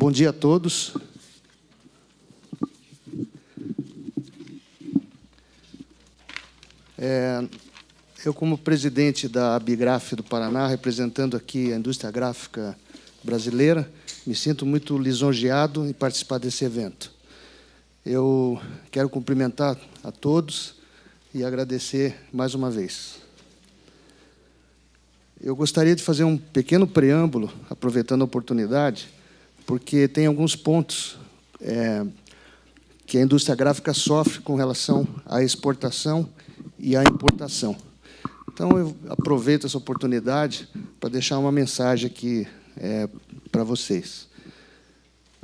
Bom dia a todos. Eu, como presidente da Abigraf do Paraná, representando aqui a indústria gráfica brasileira, me sinto muito lisonjeado em participar desse evento. Eu quero cumprimentar a todos e agradecer mais uma vez. Eu gostaria de fazer um pequeno preâmbulo, aproveitando a oportunidade, porque tem alguns pontos que a indústria gráfica sofre com relação à exportação e à importação. Então, eu aproveito essa oportunidade para deixar uma mensagem aqui para vocês.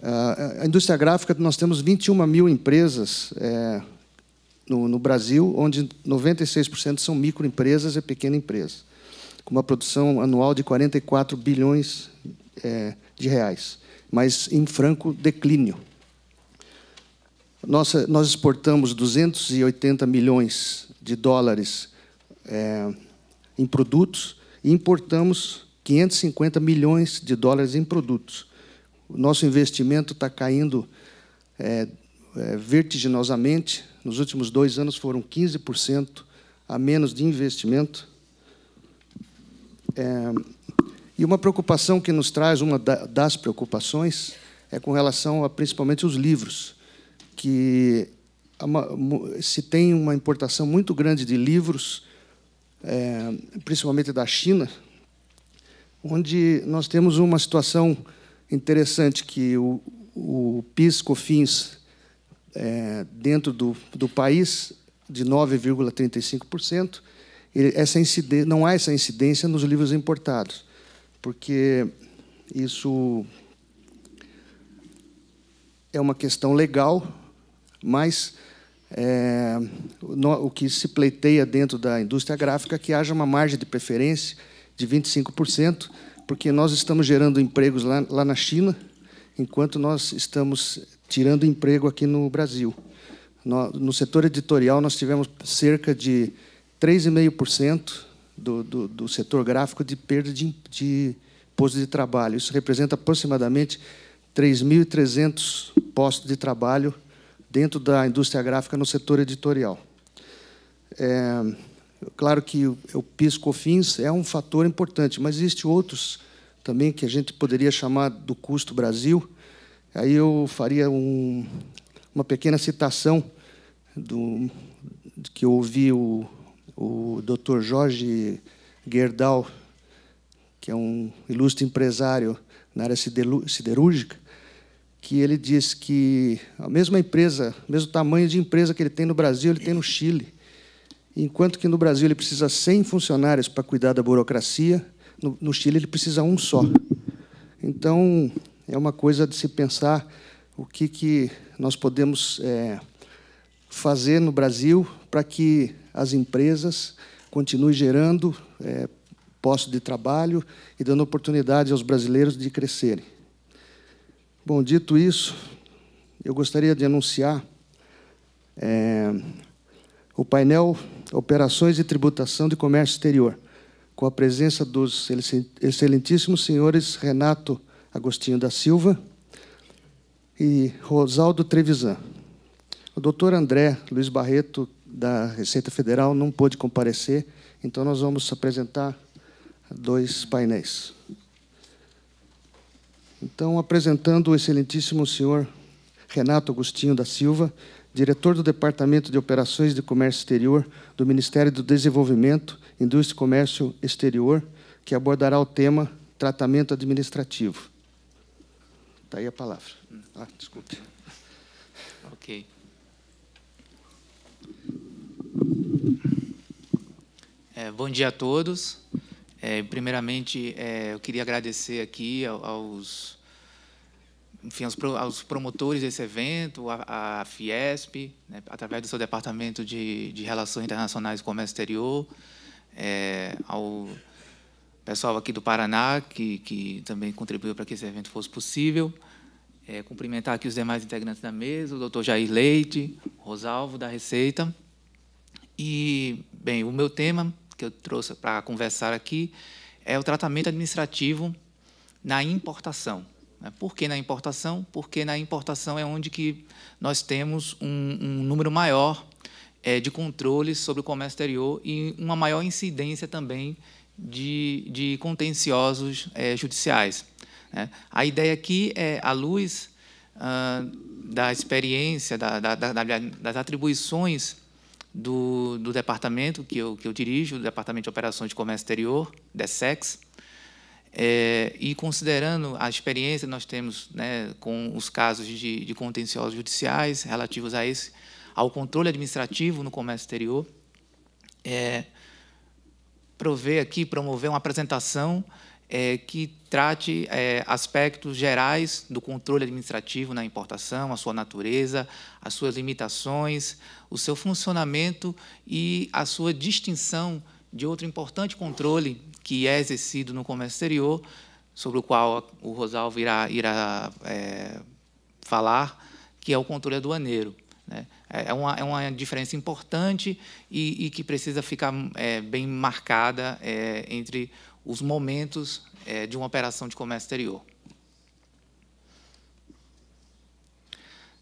A indústria gráfica, nós temos 21 mil empresas no Brasil, onde 96% são microempresas e pequena empresa, com uma produção anual de 44 bilhões de reais, mas em franco declínio. Nós exportamos 280 milhões de dólares em produtos e importamos 550 milhões de dólares em produtos. O nosso investimento está caindo vertiginosamente. Nos últimos 2 anos foram 15% a menos de investimento. E uma preocupação que nos traz, uma das preocupações, é com relação a, principalmente, os livros, que se tem uma importação muito grande de livros, principalmente da China, onde nós temos uma situação interessante, que o PIS/COFINS dentro do país, de 9,35%, não há essa incidência nos livros importados, porque isso é uma questão legal, mas o que se pleiteia dentro da indústria gráfica é que haja uma margem de preferência de 25%, porque nós estamos gerando empregos lá na China, enquanto nós estamos tirando emprego aqui no Brasil. No setor editorial, nós tivemos cerca de 3,5% do setor gráfico de perda de postos de trabalho. Isso representa aproximadamente 3.300 postos de trabalho dentro da indústria gráfica no setor editorial. Claro que o PIS/COFINS é um fator importante, mas existem outros também que a gente poderia chamar do custo Brasil. Aí eu faria uma pequena citação que eu ouvi o Dr. Jorge Gerdau, que é um ilustre empresário na área siderúrgica, que ele diz que a mesma empresa, o mesmo tamanho de empresa que ele tem no Brasil, ele tem no Chile. Enquanto que no Brasil ele precisa 100 funcionários para cuidar da burocracia, no Chile ele precisa um só. Então, é uma coisa de se pensar o que nós podemos fazer no Brasil para que as empresas continuem gerando postos de trabalho e dando oportunidade aos brasileiros de crescerem. Bom, dito isso, eu gostaria de anunciar o painel Operações e Tributação de Comércio Exterior, com a presença dos excelentíssimos senhores Renato Agostinho da Silva e Rosaldo Trevisan. O doutor André Luiz Barreto, da Receita Federal, não pôde comparecer, então nós vamos apresentar 2 painéis. Então, apresentando o excelentíssimo senhor Renato Agostinho da Silva, diretor do Departamento de Operações de Comércio Exterior do Ministério do Desenvolvimento, Indústria e Comércio Exterior, que abordará o tema tratamento administrativo. Está aí a palavra. Desculpe. Ok. Bom dia a todos. Primeiramente, eu queria agradecer aqui aos promotores desse evento, a Fiesp, né, através do seu Departamento de Relações Internacionais e Comércio Exterior, ao pessoal aqui do Paraná, que também contribuiu para que esse evento fosse possível. Cumprimentar aqui os demais integrantes da mesa, o doutor Jair Leite, Rosalvo, da Receita. E, bem, o meu tema que eu trouxe para conversar aqui é o tratamento administrativo na importação. Por que na importação? Porque na importação é onde que nós temos um número maior de controles sobre o comércio exterior e uma maior incidência também de contenciosos judiciais. A ideia aqui é, à luz da experiência, das atribuições do departamento que eu dirijo, o Departamento de Operações de Comércio Exterior, DESEX, e considerando a experiência que nós temos, né, com os casos de contenciosos judiciais relativos ao controle administrativo no comércio exterior, promover uma apresentação que trate aspectos gerais do controle administrativo na importação, a sua natureza, as suas limitações, o seu funcionamento e a sua distinção de outro importante controle que é exercido no comércio exterior, sobre o qual o Rosalvo irá falar, que é o controle aduaneiro. É uma diferença importante e que precisa ficar bem marcada entre os momentos de uma operação de comércio exterior.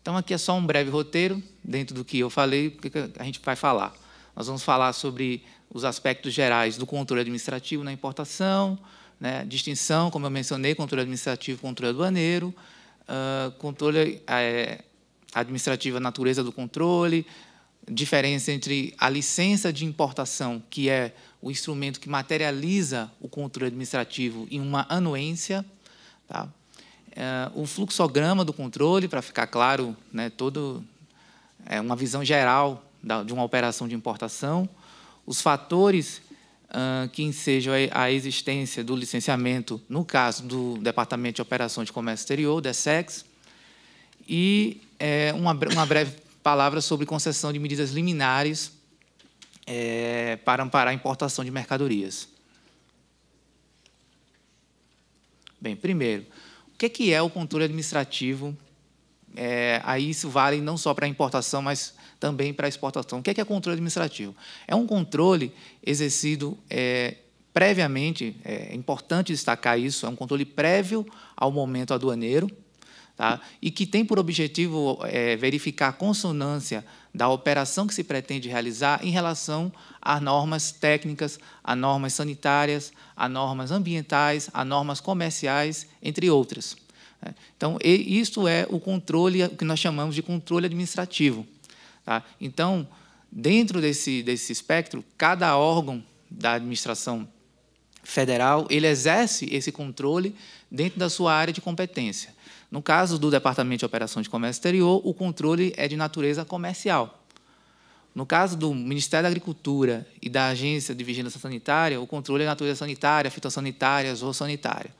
Então, aqui é só um breve roteiro, dentro do que eu falei, o que a gente vai falar. Nós vamos falar sobre os aspectos gerais do controle administrativo na importação, né, distinção, como eu mencionei, controle administrativo e controle aduaneiro, controle administrativo, a natureza do controle, diferença entre a licença de importação, que é o instrumento que materializa o controle administrativo, em uma anuência, tá? O fluxograma do controle, para ficar claro, né, uma visão geral de uma operação de importação, os fatores que ensejam a existência do licenciamento, no caso do Departamento de Operações de Comércio Exterior, DESEX, e uma breve palavra sobre concessão de medidas liminares para amparar a importação de mercadorias. Bem, primeiro, o que é o controle administrativo? Aí isso vale não só para a importação, mas também para a exportação. O que é controle administrativo? É um controle exercido previamente, é importante destacar isso, é um controle prévio ao momento aduaneiro, tá? E que tem por objetivo verificar a consonância da operação que se pretende realizar em relação a normas técnicas, a normas sanitárias, a normas ambientais, a normas comerciais, entre outras. Então, isto é o controle, o que nós chamamos de controle administrativo. Tá? Então, dentro desse espectro, cada órgão da administração federal ele exerce esse controle dentro da sua área de competência. No caso do Departamento de Operações de Comércio Exterior, o controle é de natureza comercial. No caso do Ministério da Agricultura e da Agência de Vigilância Sanitária, o controle é de natureza sanitária, fitossanitária, zoossanitária.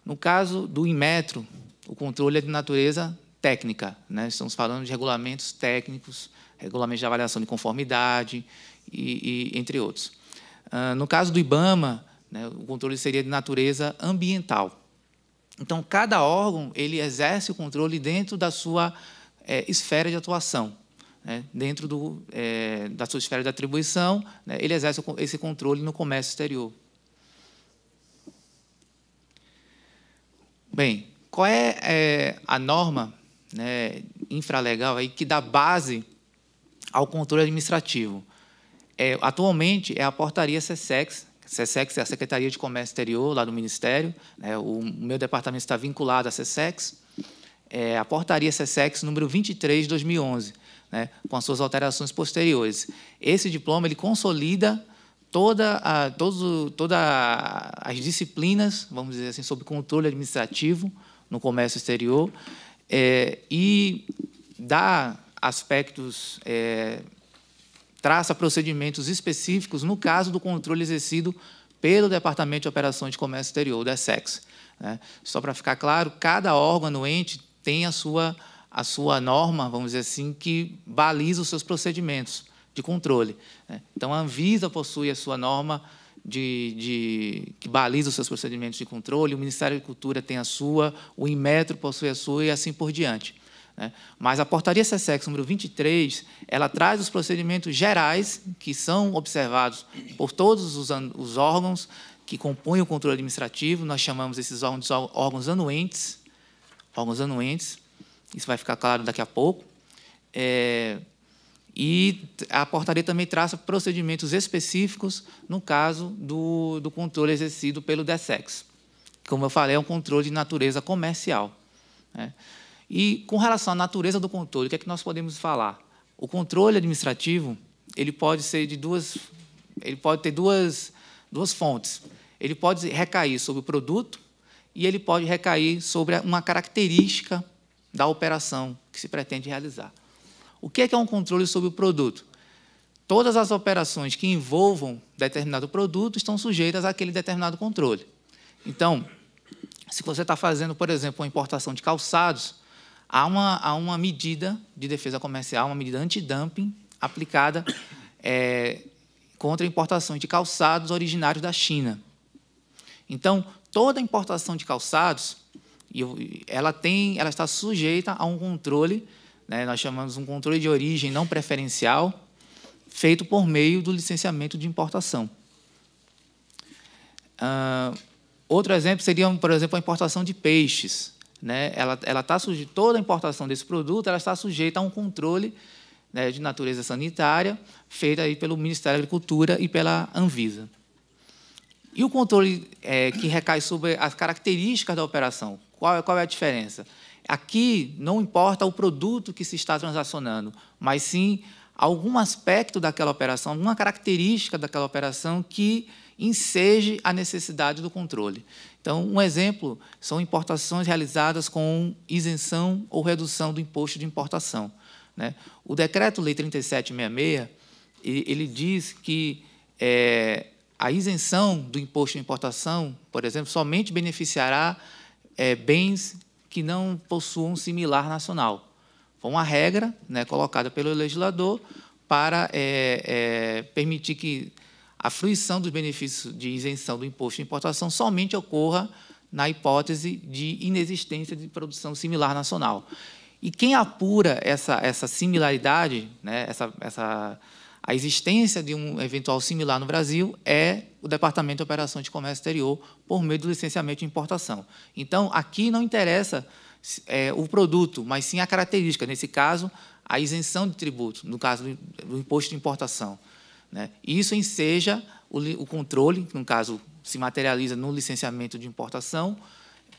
No caso do Inmetro, o controle é de natureza técnica, né? Estamos falando de regulamentos técnicos, regulamentos de avaliação de conformidade, e entre outros. No caso do IBAMA, né, o controle seria de natureza ambiental. Então, cada órgão ele exerce o controle dentro da sua esfera de atuação, né? Dentro da sua esfera de atribuição, né, ele exerce esse controle no comércio exterior. Bem, qual é a norma, né, infralegal aí que dá base ao controle administrativo? Atualmente, é a portaria SESEX. SESEX é a Secretaria de Comércio Exterior, lá do Ministério. O meu departamento está vinculado à SESEX. A portaria SESEX número 23 de 2011, né, com as suas alterações posteriores. Esse diploma ele consolida todas as disciplinas, vamos dizer assim, sobre controle administrativo no comércio exterior e dá aspectos, traça procedimentos específicos no caso do controle exercido pelo Departamento de Operações de Comércio Exterior, o DESEX. Né? Só para ficar claro, cada órgão anuente tem a sua norma, vamos dizer assim, que baliza os seus procedimentos de controle. Então, a Anvisa possui a sua norma que baliza os seus procedimentos de controle, o Ministério da Agricultura tem a sua, o Inmetro possui a sua e assim por diante. Mas a portaria SESEX número 23, ela traz os procedimentos gerais que são observados por todos os órgãos que compõem o controle administrativo. Nós chamamos esses órgãos de órgãos anuentes, órgãos anuentes. Isso vai ficar claro daqui a pouco. E a portaria também traça procedimentos específicos no caso do controle exercido pelo DSEX. Como eu falei, é um controle de natureza comercial, né? E, com relação à natureza do controle, o que é que nós podemos falar? O controle administrativo ele pode ter duas fontes. Ele pode recair sobre o produto e ele pode recair sobre uma característica da operação que se pretende realizar. O que é um controle sobre o produto? Todas as operações que envolvam determinado produto estão sujeitas àquele determinado controle. Então, se você está fazendo, por exemplo, uma importação de calçados, há uma medida de defesa comercial, uma medida antidumping aplicada contra a importação de calçados originários da China. Então, toda importação de calçados, ela está sujeita a um controle, né, nós chamamos um controle de origem não preferencial, feito por meio do licenciamento de importação. Outro exemplo seria, por exemplo, a importação de peixes, né? Toda a importação desse produto ela está sujeita a um controle, né, de natureza sanitária, feito aí pelo Ministério da Agricultura e pela Anvisa. E o controle que recai sobre as características da operação, qual é a diferença? Aqui não importa o produto que se está transacionando, mas sim algum aspecto daquela operação, alguma característica daquela operação que enseje a necessidade do controle. Então, um exemplo são importações realizadas com isenção ou redução do imposto de importação, né? O Decreto-Lei 3766, ele diz que a isenção do imposto de importação, por exemplo, somente beneficiará bens que não possuam similar nacional. Foi uma regra, né, colocada pelo legislador para permitir que a fruição dos benefícios de isenção do imposto de importação somente ocorra na hipótese de inexistência de produção similar nacional. E quem apura essa similaridade, né, a existência de um eventual similar no Brasil é o Departamento de Operações de Comércio Exterior, por meio do licenciamento de importação. Então, aqui não interessa o produto, mas sim a característica, nesse caso, a isenção de tributo, no caso do imposto de importação, né? Isso enseja o controle, que, no caso, se materializa no licenciamento de importação,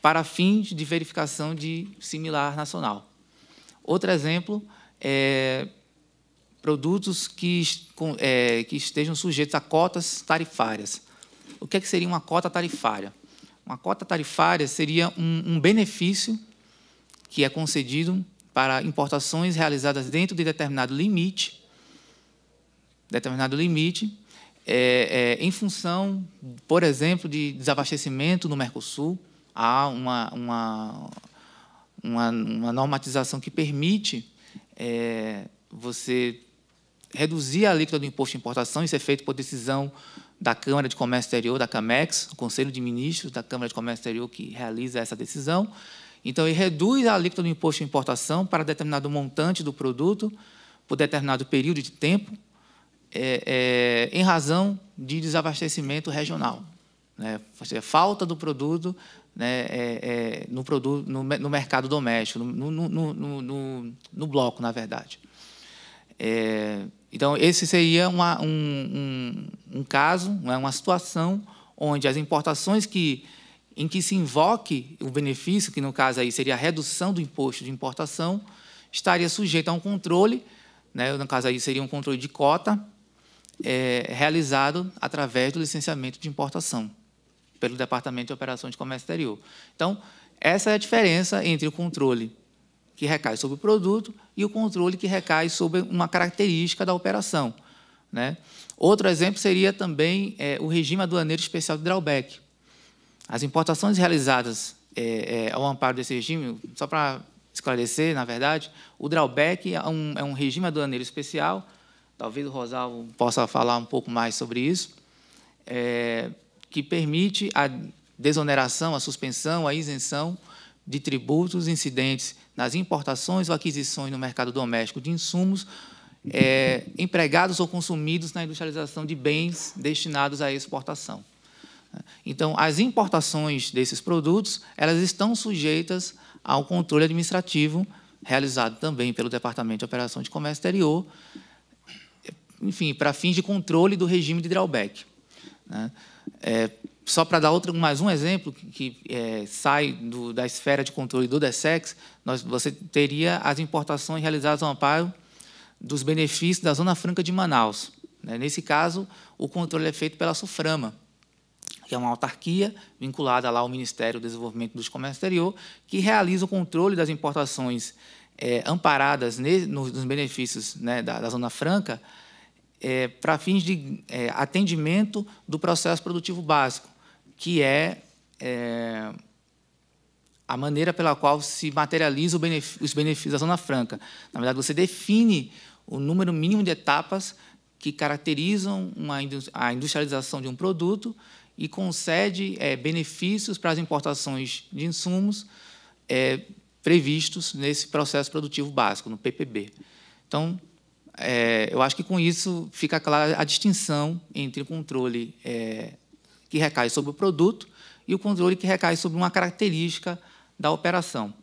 para fins de verificação de similar nacional. Outro exemplo é produtos que estejam sujeitos a cotas tarifárias. O que seria uma cota tarifária? Uma cota tarifária seria um benefício que é concedido para importações realizadas dentro de determinado limite, em função, por exemplo, de desabastecimento no Mercosul. Há uma normatização que permite você reduzir a alíquota do imposto de importação. Isso é feito por decisão da Câmara de Comércio Exterior, da CAMEX, o Conselho de Ministros da Câmara de Comércio Exterior que realiza essa decisão. Então, ele reduz a alíquota do imposto de importação para determinado montante do produto, por determinado período de tempo, em razão de desabastecimento regional, né? Ou seja, falta do produto, né, no mercado doméstico, no bloco, na verdade. Então, esse seria um caso, uma situação onde as importações em que se invoque o benefício, que no caso aí seria a redução do imposto de importação, estaria sujeito a um controle, né, no caso aí seria um controle de cota, realizado através do licenciamento de importação, pelo Departamento de Operações de Comércio Exterior. Então, essa é a diferença entre o controle que recai sobre o produto e o controle que recai sobre uma característica da operação, né? Outro exemplo seria também o regime aduaneiro especial de drawback. As importações realizadas ao amparo desse regime, só para esclarecer, na verdade, o drawback é um regime aduaneiro especial, talvez o Rosalvo possa falar um pouco mais sobre isso, que permite a desoneração, a suspensão, a isenção de tributos incidentes nas importações ou aquisições no mercado doméstico de insumos empregados ou consumidos na industrialização de bens destinados à exportação. Então, as importações desses produtos elas estão sujeitas ao controle administrativo, realizado também pelo Departamento de Operação de Comércio Exterior, enfim, para fins de controle do regime de drawback, né? Só para dar mais um exemplo, que sai da esfera de controle do DSEX, você teria as importações realizadas ao amparo dos benefícios da Zona Franca de Manaus. Nesse caso, o controle é feito pela SUFRAMA, que é uma autarquia vinculada lá ao Ministério do Desenvolvimento do Comércio Exterior, que realiza o controle das importações amparadas nos benefícios, né, da Zona Franca, para fins de atendimento do processo produtivo básico, que é a maneira pela qual se materializa os benefícios da Zona Franca. Na verdade, você define o número mínimo de etapas que caracterizam a industrialização de um produto e concede benefícios para as importações de insumos previstos nesse processo produtivo básico, no PPB. Então, eu acho que, com isso, fica clara a distinção entre o controle que recai sobre o produto e o controle que recai sobre uma característica da operação.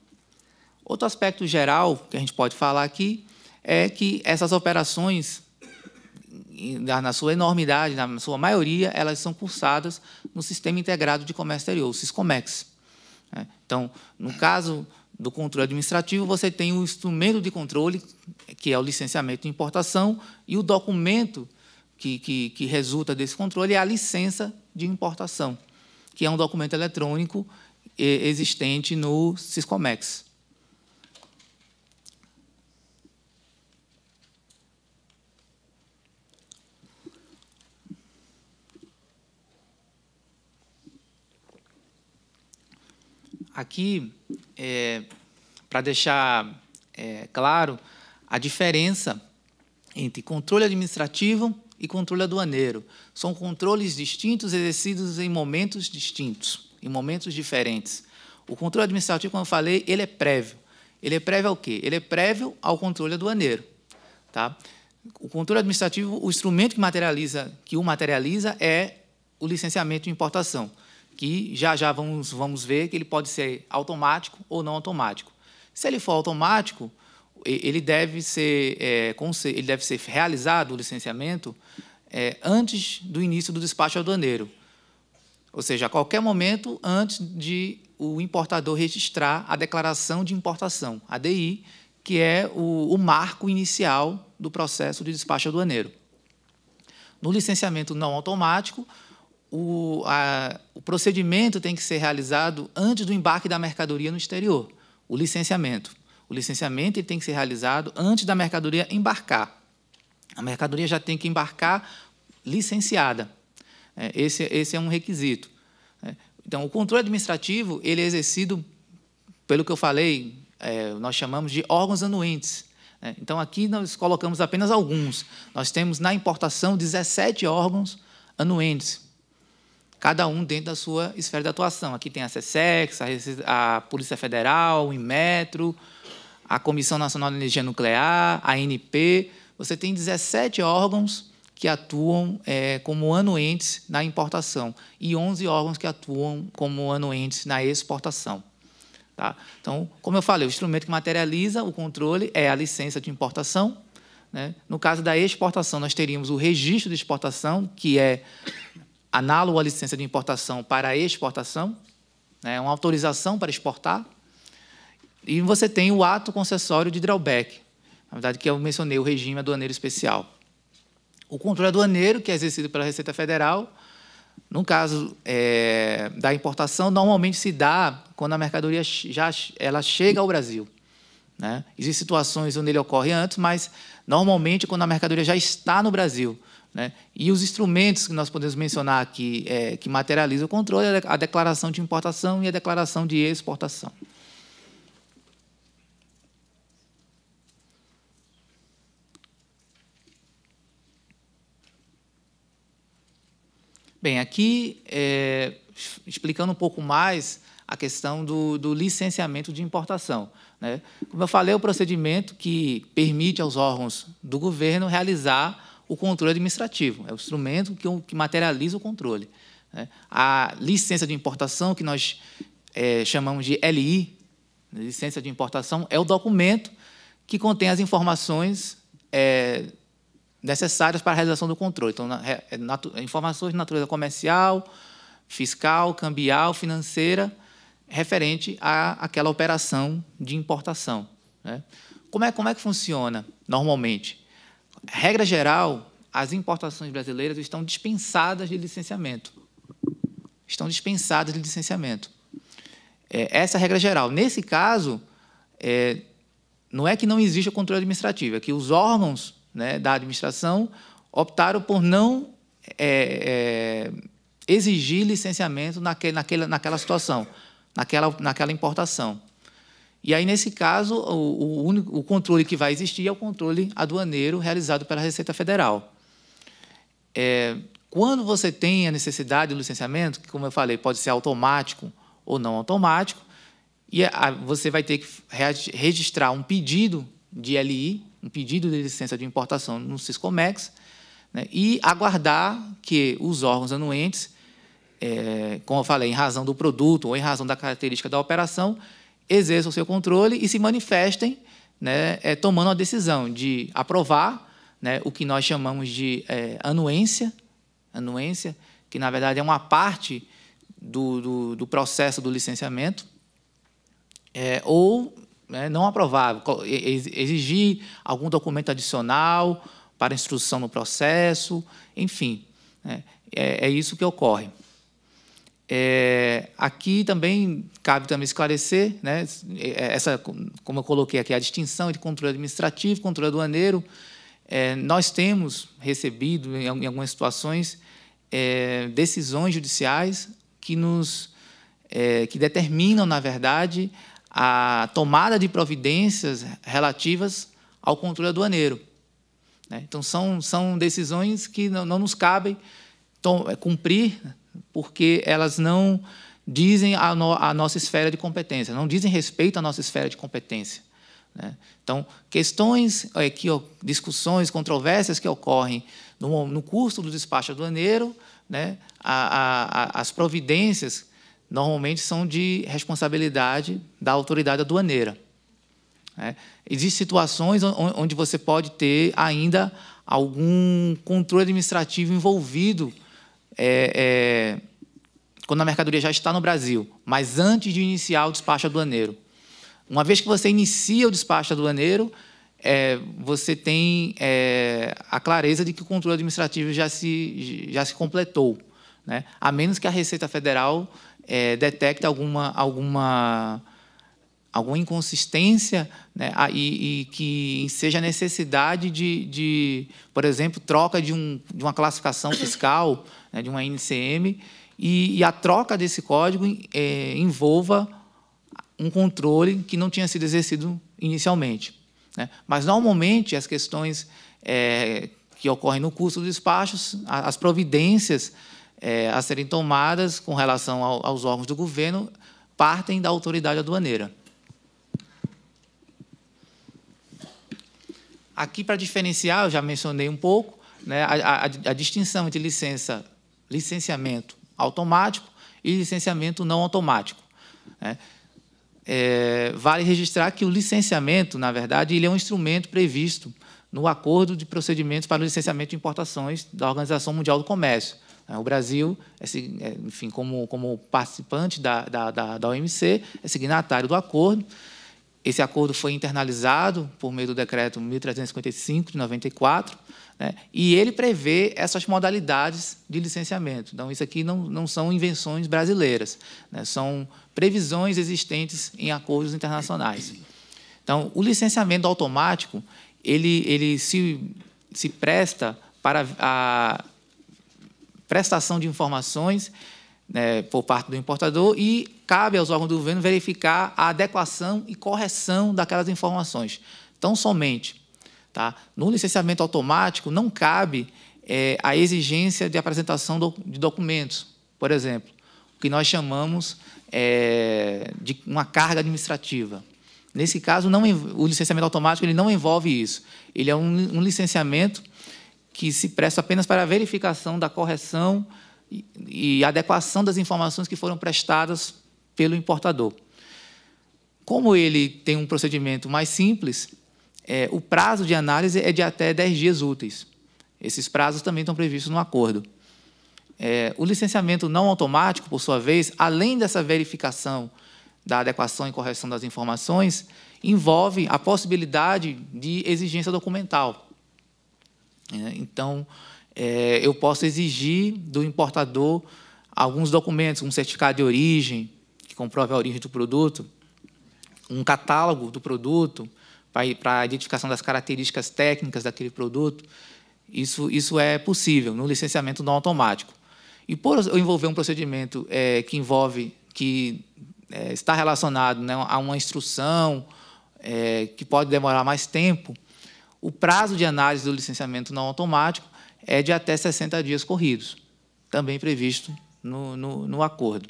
Outro aspecto geral que a gente pode falar aqui é que essas operações, na sua enormidade, na sua maioria, elas são cursadas no Sistema Integrado de Comércio Exterior, o SISCOMEX. Então, no caso do controle administrativo, você tem o instrumento de controle, que é o licenciamento de importação, e o documento que resulta desse controle é a licença de importação, que é um documento eletrônico existente no SISCOMEX. Aqui, para deixar claro a diferença entre controle administrativo e controle aduaneiro. São controles distintos exercidos em momentos distintos, em momentos diferentes. O controle administrativo, como eu falei, ele é prévio. Ele é prévio ao quê? Ele é prévio ao controle aduaneiro. Tá? O controle administrativo, o instrumento que o materializa é o licenciamento de importação, que já vamos ver que ele pode ser automático ou não automático. Se ele for automático, ele deve ser realizado, o licenciamento, antes do início do despacho aduaneiro, ou seja, a qualquer momento antes de o importador registrar a declaração de importação, a DI, que é o marco inicial do processo de despacho aduaneiro. No licenciamento não automático, o procedimento tem que ser realizado antes do embarque da mercadoria no exterior, o licenciamento. O licenciamento ele tem que ser realizado antes da mercadoria embarcar. A mercadoria já tem que embarcar licenciada. Esse é um requisito. Então, o controle administrativo ele é exercido, pelo que eu falei, nós chamamos de órgãos anuentes. Então, aqui nós colocamos apenas alguns. Nós temos, na importação, 17 órgãos anuentes, cada um dentro da sua esfera de atuação. Aqui tem a SESEX, a Polícia Federal, o Inmetro, a Comissão Nacional de Energia Nuclear, a ANP. Você tem 17 órgãos que atuam como anuentes na importação e 11 órgãos que atuam como anuentes na exportação. Tá? Então, como eu falei, o instrumento que materializa o controle é a licença de importação. Né? No caso da exportação, nós teríamos o registro de exportação, que é análogo à licença de importação para a exportação, né? Uma autorização para exportar. E você tem o ato concessório de drawback, na verdade, que eu mencionei, o regime aduaneiro especial. O controle aduaneiro, que é exercido pela Receita Federal, no caso da importação, normalmente se dá quando a mercadoria ela chega ao Brasil. Né? Existem situações onde ele ocorre antes, mas, normalmente, quando a mercadoria já está no Brasil. Né? E os instrumentos que nós podemos mencionar aqui que materializam o controle é a declaração de importação e a declaração de exportação. Bem, aqui, explicando um pouco mais a questão do licenciamento de importação. Né? Como eu falei, é o procedimento que permite aos órgãos do governo realizar o controle administrativo. É o instrumento que materializa o controle. Né? A licença de importação, que nós chamamos de LI, Licença de importação é o documento que contém as informações necessárias para a realização do controle. Então, informações de natureza comercial, fiscal, cambial, financeira, referente àquela operação de importação, né? Como é que funciona normalmente? Regra geral, as importações brasileiras estão dispensadas de licenciamento. Estão dispensadas de licenciamento. Essa é a regra geral. Nesse caso, não é que não existe o controle administrativo, é que os órgãos, né, da administração optaram por não exigir licenciamento naquela situação, naquela importação. E aí, nesse caso, o controle que vai existir é o controle aduaneiro realizado pela Receita Federal. Quando você tem a necessidade do licenciamento, que, como eu falei, pode ser automático ou não automático, e você vai ter que registrar um pedido de LI, um pedido de licença de importação no Siscomex, né, e aguardar que os órgãos anuentes, como eu falei, em razão do produto ou em razão da característica da operação, exerçam o seu controle e se manifestem, né, tomando a decisão de aprovar, né, o que nós chamamos de anuência, que, na verdade, é uma parte do processo do licenciamento, ou, né, não aprovar, exigir algum documento adicional para instrução no processo, enfim, né, é isso que ocorre. Aqui também cabe esclarecer, né, como eu coloquei aqui, a distinção entre controle administrativo e controle aduaneiro. Nós temos recebido, em algumas situações, decisões judiciais que determinam, na verdade, a tomada de providências relativas ao controle aduaneiro, né? Então, são decisões que não nos cabem cumprir, porque elas não dizem a nossa esfera de competência, não dizem respeito à nossa esfera de competência, né? Então, questões, discussões, controvérsias que ocorrem no curso do despacho aduaneiro, né, as providências normalmente são de responsabilidade da autoridade aduaneira, né? Existem situações onde você pode ter ainda algum controle administrativo envolvido quando a mercadoria já está no Brasil, mas antes de iniciar o despacho aduaneiro. Uma vez que você inicia o despacho aduaneiro, você tem a clareza de que o controle administrativo já se completou, né? A menos que a Receita Federal detecte alguma inconsistência, né, e que seja necessidade de, por exemplo, troca de uma classificação fiscal, né, de uma NCM, e a troca desse código envolva um controle que não tinha sido exercido inicialmente, né? Mas, normalmente, as questões que ocorrem no curso dos despachos, as providências a serem tomadas com relação aos órgãos do governo partem da autoridade aduaneira. Aqui, para diferenciar, eu já mencionei um pouco, né, a distinção entre licenciamento automático e licenciamento não automático, né? Vale registrar que o licenciamento, na verdade, ele é um instrumento previsto no Acordo de Procedimentos para o Licenciamento de Importações da Organização Mundial do Comércio. O Brasil, enfim, como participante da OMC, é signatário do acordo. Esse acordo foi internalizado por meio do Decreto 1355, de 94, né, e ele prevê essas modalidades de licenciamento. Então, isso aqui não são invenções brasileiras, né, são previsões existentes em acordos internacionais. Então, o licenciamento automático, ele se presta para a prestação de informações, né, por parte do importador, e cabe aos órgãos do governo verificar a adequação e correção daquelas informações. Então, somente, tá? No licenciamento automático, não cabe a exigência de apresentação de documentos, por exemplo, o que nós chamamos de uma carga administrativa. Nesse caso, o licenciamento automático ele não envolve isso. Ele é um licenciamento que se presta apenas para a verificação da correção e adequação das informações que foram prestadas pelo importador. Como ele tem um procedimento mais simples, o prazo de análise é de até 10 dias úteis. Esses prazos também estão previstos no acordo. O licenciamento não automático, por sua vez, além dessa verificação da adequação e correção das informações, envolve a possibilidade de exigência documental. Então, eu posso exigir do importador alguns documentos, um certificado de origem, que comprove a origem do produto, um catálogo do produto, para a identificação das características técnicas daquele produto. Isso é possível no licenciamento não automático. E, por eu envolver um procedimento que está relacionado, né, a uma instrução que pode demorar mais tempo, o prazo de análise do licenciamento não automático é de até 60 dias corridos, também previsto no acordo.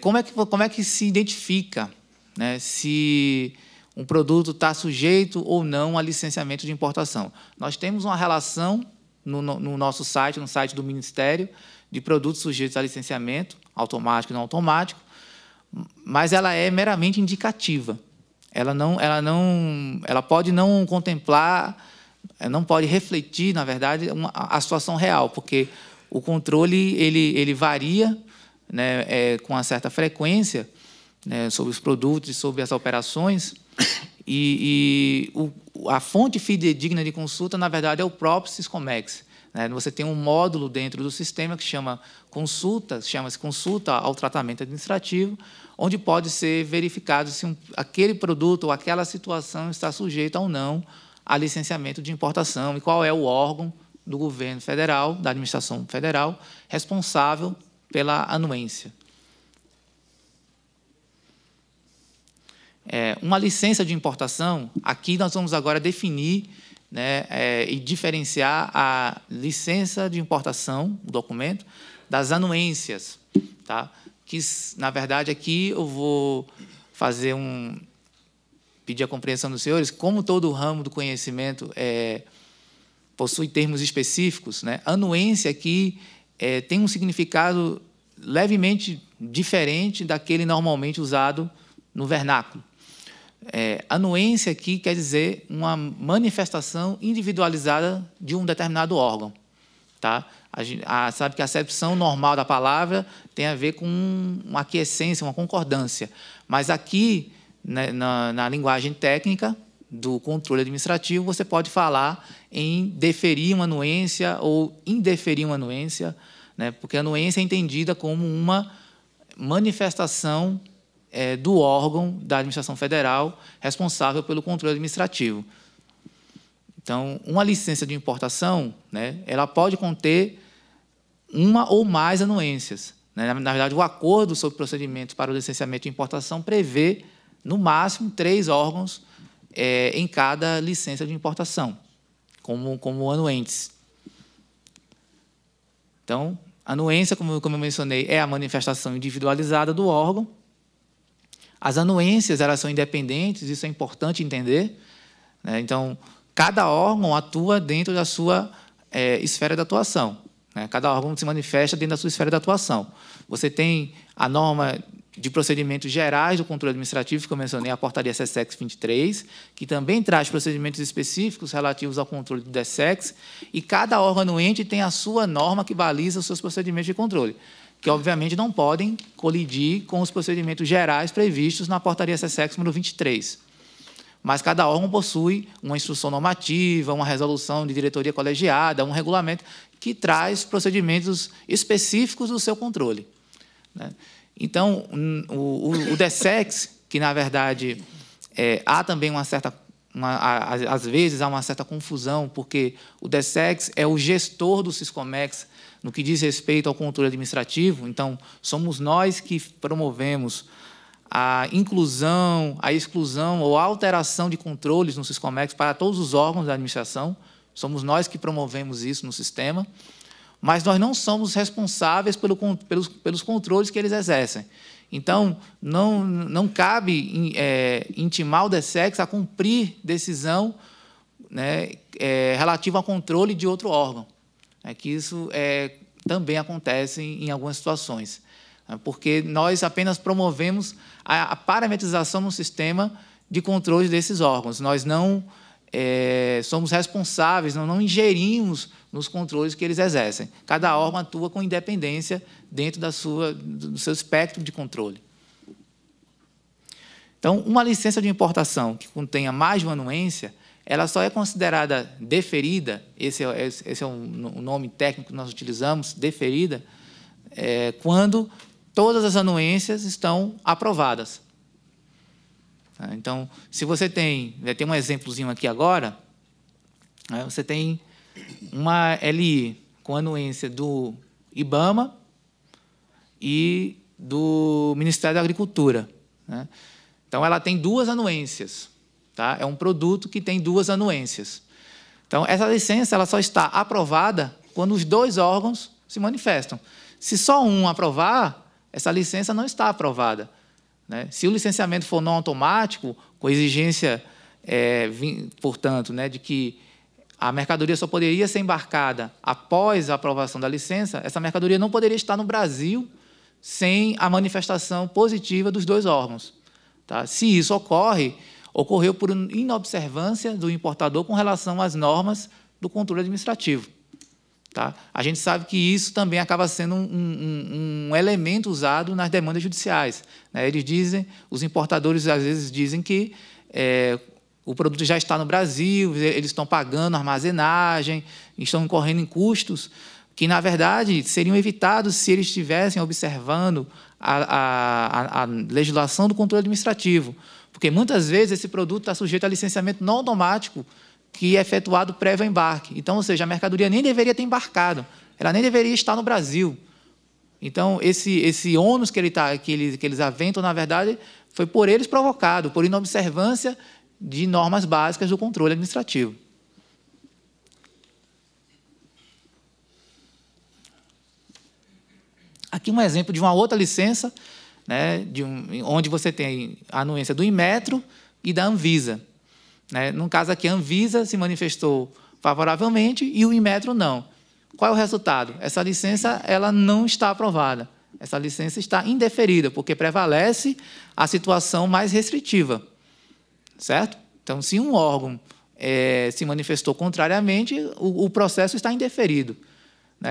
Como é que se identifica, né, se um produto está sujeito ou não a licenciamento de importação? Nós temos uma relação no nosso site, no site do Ministério, de produtos sujeitos a licenciamento, automático e não automático, mas ela é meramente indicativa. Ela pode não contemplar, não pode refletir, na verdade, a situação real, porque o controle ele varia, né, com uma certa frequência, né, sobre os produtos e sobre as operações, a fonte fidedigna de consulta, na verdade, é o próprio Siscomex. Né? Você tem um módulo dentro do sistema que chama-se consulta ao tratamento administrativo, onde pode ser verificado se aquele produto ou aquela situação está sujeita ou não a licenciamento de importação e qual é o órgão do governo federal, da administração federal, responsável pela anuência. Uma licença de importação, aqui nós vamos agora definir, né, e diferenciar a licença de importação, o documento, das anuências. Tá? Que, na verdade, aqui eu vou pedir a compreensão dos senhores, como todo o ramo do conhecimento possui termos específicos, né? Anuência aqui tem um significado levemente diferente daquele normalmente usado no vernáculo. Anuência aqui quer dizer uma manifestação individualizada de um determinado órgão. Tá? Sabe que a acepção normal da palavra tem a ver com uma aquiescência, uma concordância. Mas aqui, né, na linguagem técnica do controle administrativo, você pode falar em deferir uma anuência ou indeferir uma anuência, né, porque a anuência é entendida como uma manifestação do órgão da administração federal responsável pelo controle administrativo. Então, uma licença de importação, né, ela pode conter uma ou mais anuências. Né? Na verdade, o acordo sobre procedimentos para o licenciamento de importação prevê, no máximo, 3 órgãos em cada licença de importação, como anuentes. Então, anuência, como eu mencionei, é a manifestação individualizada do órgão. As anuências, elas são independentes, isso é importante entender. Né? Então, cada órgão atua dentro da sua esfera de atuação. Né? Cada órgão se manifesta dentro da sua esfera de atuação. Você tem a norma de procedimentos gerais do controle administrativo, que eu mencionei, a portaria SESEX 23, que também traz procedimentos específicos relativos ao controle do DESEX, e cada órgão anuente tem a sua norma que baliza os seus procedimentos de controle, que, obviamente, não podem colidir com os procedimentos gerais previstos na portaria SESEX número 23. Mas cada órgão possui uma instrução normativa, uma resolução de diretoria colegiada, um regulamento que traz procedimentos específicos do seu controle. Né? Então, o DESEX, que, na verdade, há também às vezes, há uma certa confusão, porque o DESEX é o gestor do Siscomex no que diz respeito ao controle administrativo. Então, somos nós que promovemos a inclusão, a exclusão ou a alteração de controles no Siscomex para todos os órgãos da administração. Somos nós que promovemos isso no sistema, mas nós não somos responsáveis pelos controles que eles exercem. Então, não cabe intimar o DESEX a cumprir decisão, né, relativa ao controle de outro órgão. Que isso também acontece em algumas situações. porque nós apenas promovemos a parametrização no sistema de controle desses órgãos. Nós não somos responsáveis, não ingerimos nos controles que eles exercem. Cada órgão atua com independência dentro do seu espectro de controle. Então, uma licença de importação que contenha mais de uma anuência, ela só é considerada deferida, esse é o nome técnico que nós utilizamos, deferida, quando todas as anuências estão aprovadas. Então, se você tem um exemplozinho aqui agora, você tem uma LI com anuência do IBAMA e do Ministério da Agricultura. Então, ela tem 2 anuências. Tá? É um produto que tem 2 anuências. Então, essa licença ela só está aprovada quando os 2 órgãos se manifestam. Se só um aprovar, essa licença não está aprovada. Né? Se o licenciamento for não automático, com exigência, portanto, de que a mercadoria só poderia ser embarcada após a aprovação da licença, essa mercadoria não poderia estar no Brasil sem a manifestação positiva dos 2 órgãos. Tá? Se isso ocorreu por inobservância do importador com relação às normas do controle administrativo. Tá? A gente sabe que isso também acaba sendo um elemento usado nas demandas judiciais. Né? Os importadores às vezes dizem que o produto já está no Brasil, eles estão pagando armazenagem, estão incorrendo em custos que, na verdade, seriam evitados se eles estivessem observando a legislação do controle administrativo. Porque, muitas vezes, esse produto está sujeito a licenciamento não automático, que é efetuado prévio ao embarque. Então, ou seja, a mercadoria nem deveria ter embarcado, ela nem deveria estar no Brasil. Então, esse ônus que eles aventam, na verdade, foi por eles provocado, por inobservância de normas básicas do controle administrativo. Aqui um exemplo de uma outra licença, onde você tem a anuência do Inmetro e da Anvisa. No caso aqui, a Anvisa se manifestou favoravelmente e o Inmetro não. Qual é o resultado? Essa licença ela não está aprovada. Essa licença está indeferida, porque prevalece a situação mais restritiva. Certo? Então, se um órgão se manifestou contrariamente, o processo está indeferido.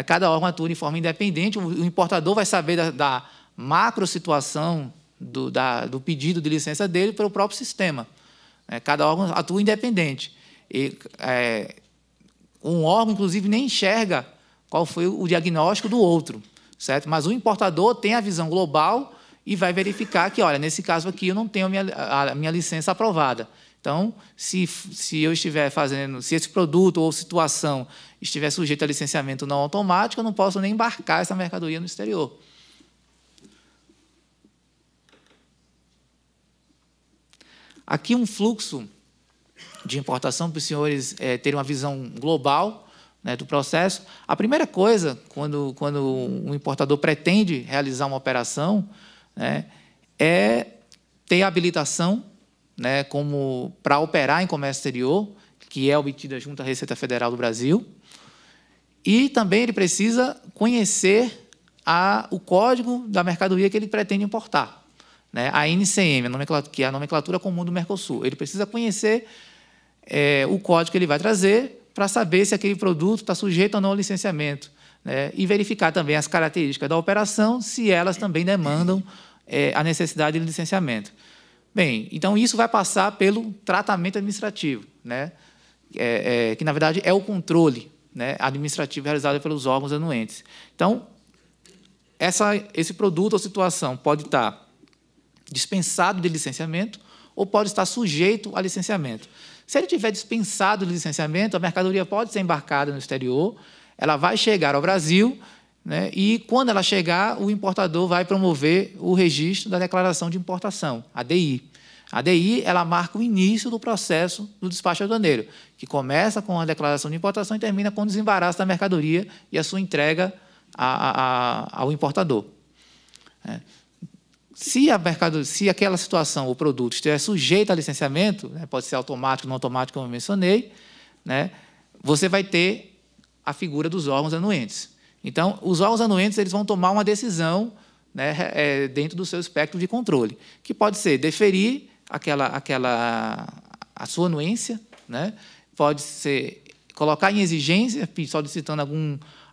Cada órgão atua de forma independente, o importador vai saber da macro situação do pedido de licença dele pelo próprio sistema. Cada órgão atua independente. Um órgão, inclusive, nem enxerga qual foi o diagnóstico do outro, certo? Mas o importador tem a visão global e vai verificar que, olha, nesse caso aqui eu não tenho a minha licença aprovada. Então, se eu estiver fazendo, se esse produto ou situação estiver sujeito a licenciamento não automático, eu não posso nem embarcar essa mercadoria no exterior. Aqui um fluxo de importação para os senhores terem uma visão global do processo. A primeira coisa, quando um importador pretende realizar uma operação, é ter habilitação como para operar em comércio exterior, que é obtida junto à Receita Federal do Brasil, e também ele precisa conhecer o código da mercadoria que ele pretende importar. A NCM, que é a nomenclatura comum do Mercosul. Ele precisa conhecer o código que ele vai trazer para saber se aquele produto está sujeito ou não ao licenciamento. E verificar também as características da operação, se elas também demandam a necessidade de licenciamento. Bem, então isso vai passar pelo tratamento administrativo, que, na verdade, é o controle administrativo realizado pelos órgãos anuentes. Então, esse produto ou situação pode estar dispensado de licenciamento ou pode estar sujeito a licenciamento. Se ele tiver dispensado de licenciamento, a mercadoria pode ser embarcada no exterior, ela vai chegar ao Brasil, e, quando ela chegar, o importador vai promover o registro da declaração de importação, a DI. A DI ela marca o início do processo do despacho aduaneiro, que começa com a declaração de importação e termina com o desembaraço da mercadoria e a sua entrega ao importador. Se aquela situação, o produto, estiver sujeito a licenciamento, pode ser automático, não automático, como eu mencionei, você vai ter a figura dos órgãos anuentes. Então, os órgãos anuentes eles vão tomar uma decisão né, dentro do seu espectro de controle, que pode ser deferir a sua anuência, né, pode ser colocar em exigência, solicitando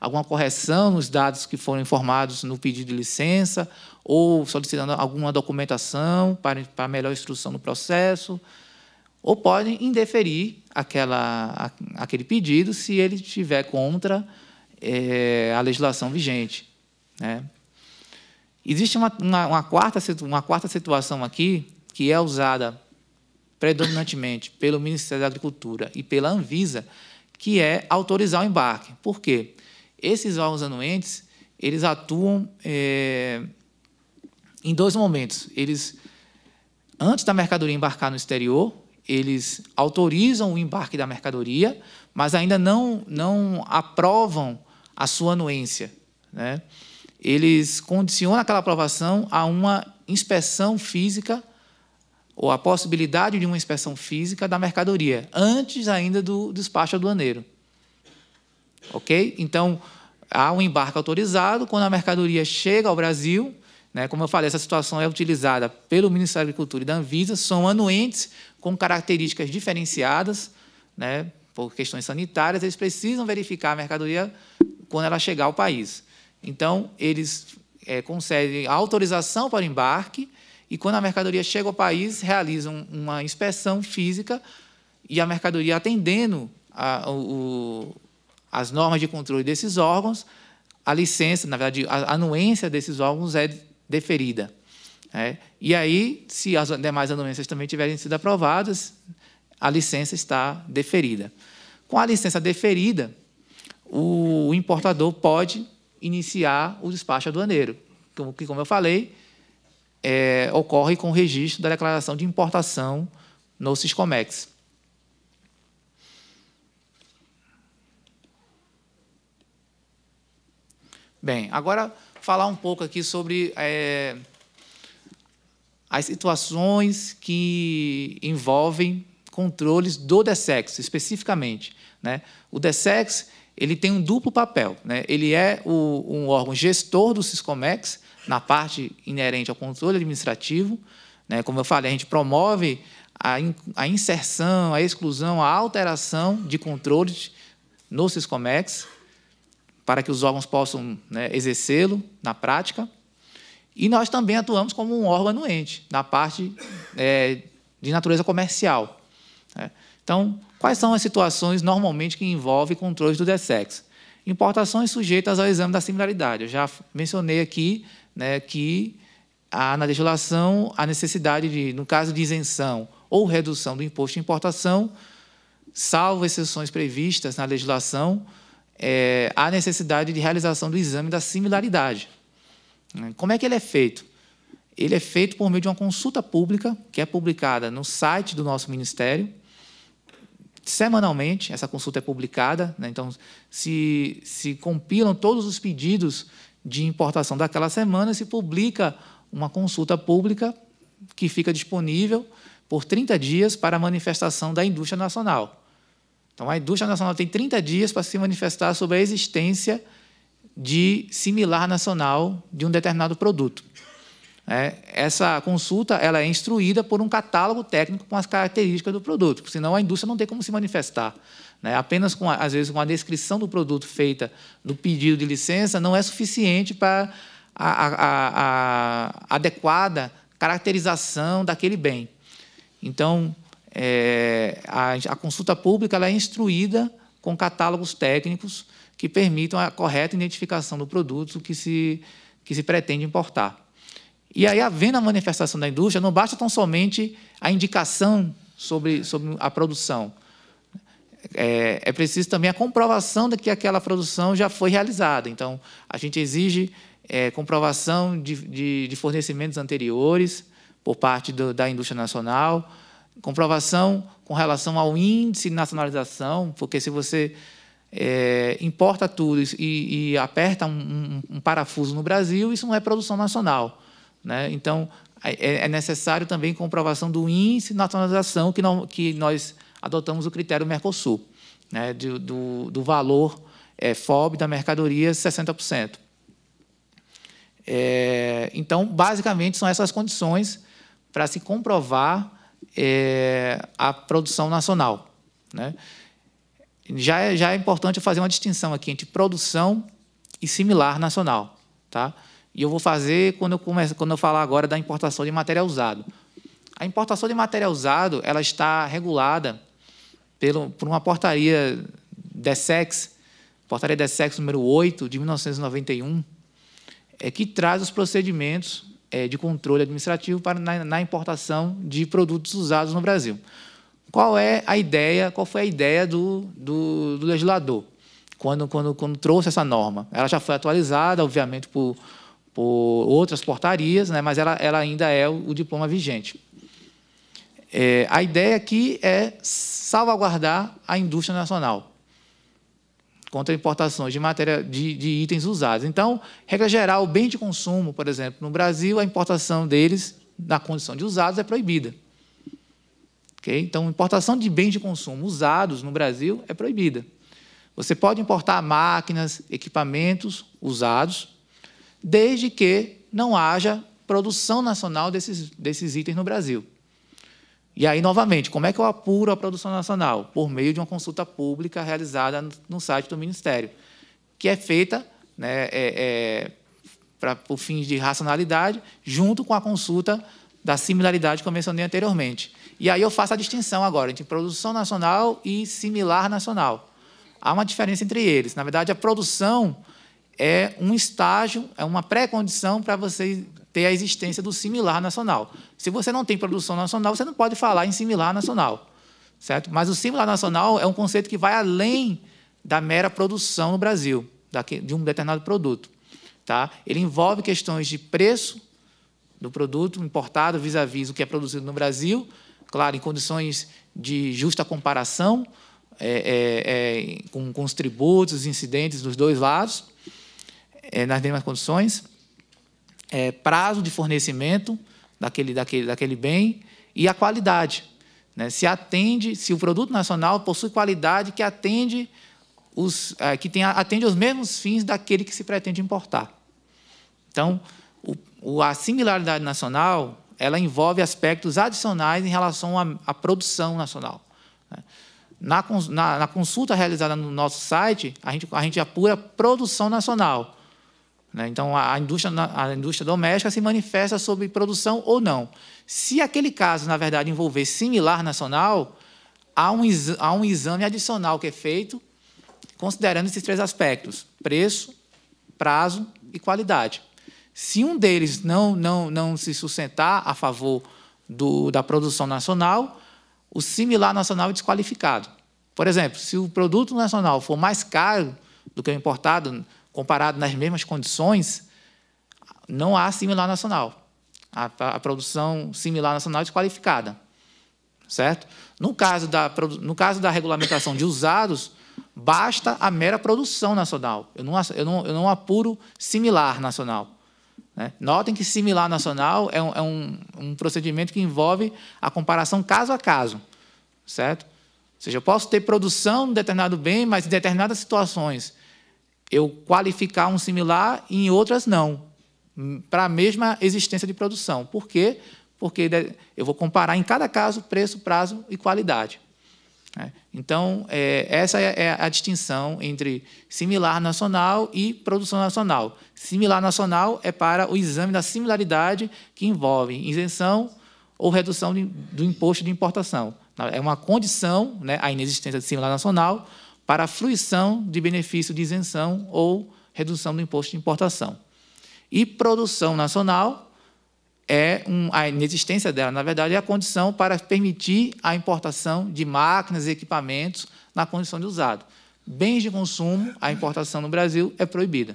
alguma correção nos dados que foram informados no pedido de licença, ou solicitando alguma documentação para melhor instrução no processo, ou podem indeferir aquele pedido se ele estiver contra a legislação vigente, né? Existe uma quarta situação aqui, que é usada predominantemente pelo Ministério da Agricultura e pela Anvisa, que é autorizar o embarque. Por quê? Esses órgãos anuentes, eles atuam em dois momentos. Antes da mercadoria embarcar no exterior, eles autorizam o embarque da mercadoria, mas ainda não aprovam a sua anuência, né? Eles condicionam aquela aprovação a uma inspeção física, ou a possibilidade de uma inspeção física da mercadoria, antes ainda do despacho aduaneiro. Ok? Então, há um embarque autorizado. Quando a mercadoria chega ao Brasil, né, como eu falei, essa situação é utilizada pelo Ministério da Agricultura e da Anvisa, são anuentes com características diferenciadas, né, por questões sanitárias, eles precisam verificar a mercadoria quando ela chegar ao país. Então, eles concedem a autorização para o embarque e, quando a mercadoria chega ao país, realizam uma inspeção física e a mercadoria, atendendo as normas de controle desses órgãos, a licença, na verdade, a anuência desses órgãos é deferida. E aí, se as demais anuências também tiverem sido aprovadas, a licença está deferida. Com a licença deferida, o importador pode iniciar o despacho aduaneiro, que, como eu falei, ocorre com o registro da declaração de importação no Siscomex. Bem, agora falar um pouco aqui sobre as situações que envolvem controles do DESEX, especificamente, né? O DESEX, ele tem um duplo papel, né? Ele é um órgão gestor do Siscomex, na parte inerente ao controle administrativo, né? Como eu falei, a gente promove a inserção, a exclusão, a alteração de controles no Siscomex, para que os órgãos possam, né, exercê-lo na prática. E nós também atuamos como um órgão anuente, na parte de natureza comercial, né? Então, quais são as situações, normalmente, que envolvem controles do DESEX? Importações sujeitas ao exame da similaridade. Eu já mencionei aqui, né, que há na legislação a necessidade de, no caso de isenção ou redução do imposto de importação, salvo exceções previstas na legislação, há necessidade de realização do exame da similaridade. Como é que ele é feito? Ele é feito por meio de uma consulta pública, que é publicada no site do nosso Ministério. Semanalmente, essa consulta é publicada, né? Então, se compilam todos os pedidos de importação daquela semana, se publica uma consulta pública que fica disponível por 30 dias para a manifestação da indústria nacional. Então, a indústria nacional tem 30 dias para se manifestar sobre a existência de similar nacional de um determinado produto. Essa consulta ela é instruída por um catálogo técnico com as características do produto, porque senão a indústria não tem como se manifestar, né? Apenas, às vezes, com a descrição do produto feita no pedido de licença não é suficiente para a adequada caracterização daquele bem. Então, a consulta pública ela é instruída com catálogos técnicos que permitam a correta identificação do produto que se pretende importar. E aí, havendo a manifestação da indústria, não basta tão somente a indicação sobre a produção. É preciso também a comprovação de que aquela produção já foi realizada. Então, a gente exige comprovação de fornecimentos anteriores por parte da indústria nacional, comprovação com relação ao índice de nacionalização, porque se você importa tudo e aperta um parafuso no Brasil, isso não é produção nacional, né? Então, é necessário também comprovação do índice de nacionalização, que nós adotamos o critério Mercosul, né? Do valor FOB da mercadoria, 60%. Então, basicamente, são essas condições para se comprovar a produção nacional, né? Já é importante fazer uma distinção aqui entre produção e similar nacional, tá? E eu vou fazer quando eu falar agora da importação de material usado. A importação de material usado, ela está regulada por uma portaria DESEX, portaria DESEX número 8, de 1991, que traz os procedimentos de controle administrativo na importação de produtos usados no Brasil. Qual foi a ideia do legislador quando trouxe essa norma? Ela já foi atualizada, obviamente, por outras portarias, né, mas ela ainda é o diploma vigente. A ideia aqui é salvaguardar a indústria nacional contra importações de itens usados. Então, regra geral, bem de consumo, por exemplo, no Brasil, a importação deles, na condição de usados, é proibida. Okay? Então, importação de bens de consumo usados no Brasil é proibida. Você pode importar máquinas, equipamentos usados, desde que não haja produção nacional desses itens no Brasil. E aí, novamente, como é que eu apuro a produção nacional? Por meio de uma consulta pública realizada no site do Ministério, que é feita, né, por fins de racionalidade, junto com a consulta da similaridade que eu mencionei anteriormente. E aí eu faço a distinção agora entre produção nacional e similar nacional. Há uma diferença entre eles. Na verdade, a produção é um estágio, é uma pré-condição para você ter a existência do similar nacional. Se você não tem produção nacional, você não pode falar em similar nacional, certo? Mas o similar nacional é um conceito que vai além da mera produção no Brasil, de um determinado produto, tá? Ele envolve questões de preço do produto importado vis-à-vis o que é produzido no Brasil, claro, em condições de justa comparação, com os tributos, os incidentes dos dois lados, nas mesmas condições, prazo de fornecimento daquele bem e a qualidade, né? Se o produto nacional possui qualidade que atende os mesmos fins daquele que se pretende importar. Então, a similaridade nacional, ela envolve aspectos adicionais em relação à produção nacional, né? Na consulta realizada no nosso site, a gente apura produção nacional, né? Então, a indústria doméstica se manifesta sobre produção ou não. Se aquele caso, na verdade, envolver similar nacional, há um exame adicional que é feito, considerando esses três aspectos: preço, prazo e qualidade. Se um deles não se sustentar a favor da produção nacional, o similar nacional é desqualificado. Por exemplo, se o produto nacional for mais caro do que o importado, comparado nas mesmas condições, não há similar nacional. A produção similar nacional é desqualificada, certo? No caso da regulamentação de usados, basta a mera produção nacional. Eu não apuro similar nacional, né? Notem que similar nacional é um procedimento que envolve a comparação caso a caso, certo? Ou seja, eu posso ter produção de um determinado bem, mas em determinadas situações eu qualificar um similar e em outras não, para a mesma existência de produção. Por quê? Porque eu vou comparar em cada caso preço, prazo e qualidade, né? Então, essa é a distinção entre similar nacional e produção nacional. Similar nacional é para o exame da similaridade, que envolve isenção ou redução do imposto de importação. É uma condição, né, a inexistência de similar nacional para a fruição de benefício de isenção ou redução do imposto de importação. E produção nacional a inexistência dela, na verdade, é a condição para permitir a importação de máquinas e equipamentos na condição de usado. Bens de consumo, a importação no Brasil é proibida,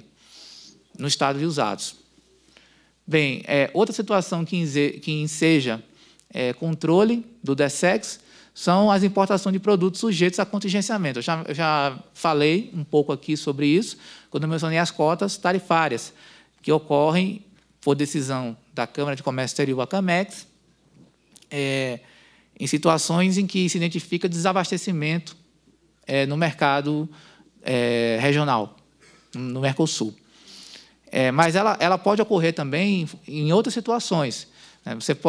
no estado de usados. Bem, outra situação que enseja controle do DESEX são as importações de produtos sujeitos a contingenciamento. Eu já falei um pouco aqui sobre isso, quando eu mencionei as cotas tarifárias, que ocorrem por decisão da Câmara de Comércio Exterior, a CAMEX, em situações em que se identifica desabastecimento no mercado regional, no Mercosul. Mas ela pode ocorrer também em outras situações.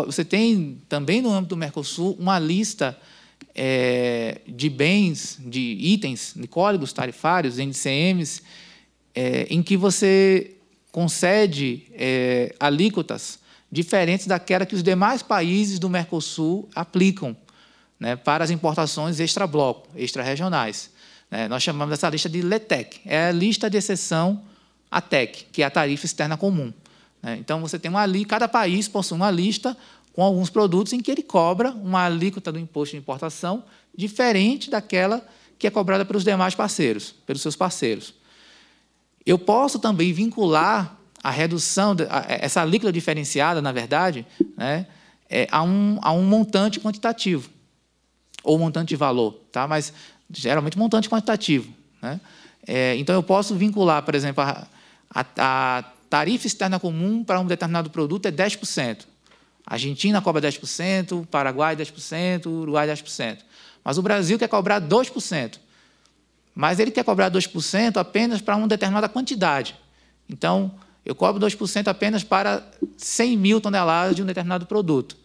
Você tem também, no âmbito do Mercosul, uma lista de bens, de itens, de códigos tarifários, NCMs, em que você concede alíquotas diferentes daquela que os demais países do Mercosul aplicam, né, para as importações extra-bloco, extra-regionais. Nós chamamos essa lista de LETEC, é a lista de exceção à TEC, que é a tarifa externa comum. Então, você tem cada país possui uma lista com alguns produtos em que ele cobra uma alíquota do imposto de importação diferente daquela que é cobrada pelos demais parceiros, pelos seus parceiros. Eu posso também vincular a redução, essa alíquota diferenciada, na verdade, né, a um montante quantitativo, ou montante de valor, tá? Mas, geralmente, montante quantitativo, né? Então, eu posso vincular, por exemplo, a tarifa externa comum para um determinado produto é 10%. A Argentina cobra 10%, Paraguai 10%, Uruguai 10%. Mas o Brasil quer cobrar 2%. Mas ele quer cobrar 2% apenas para uma determinada quantidade. Então, eu cobro 2% apenas para 100 mil toneladas de um determinado produto.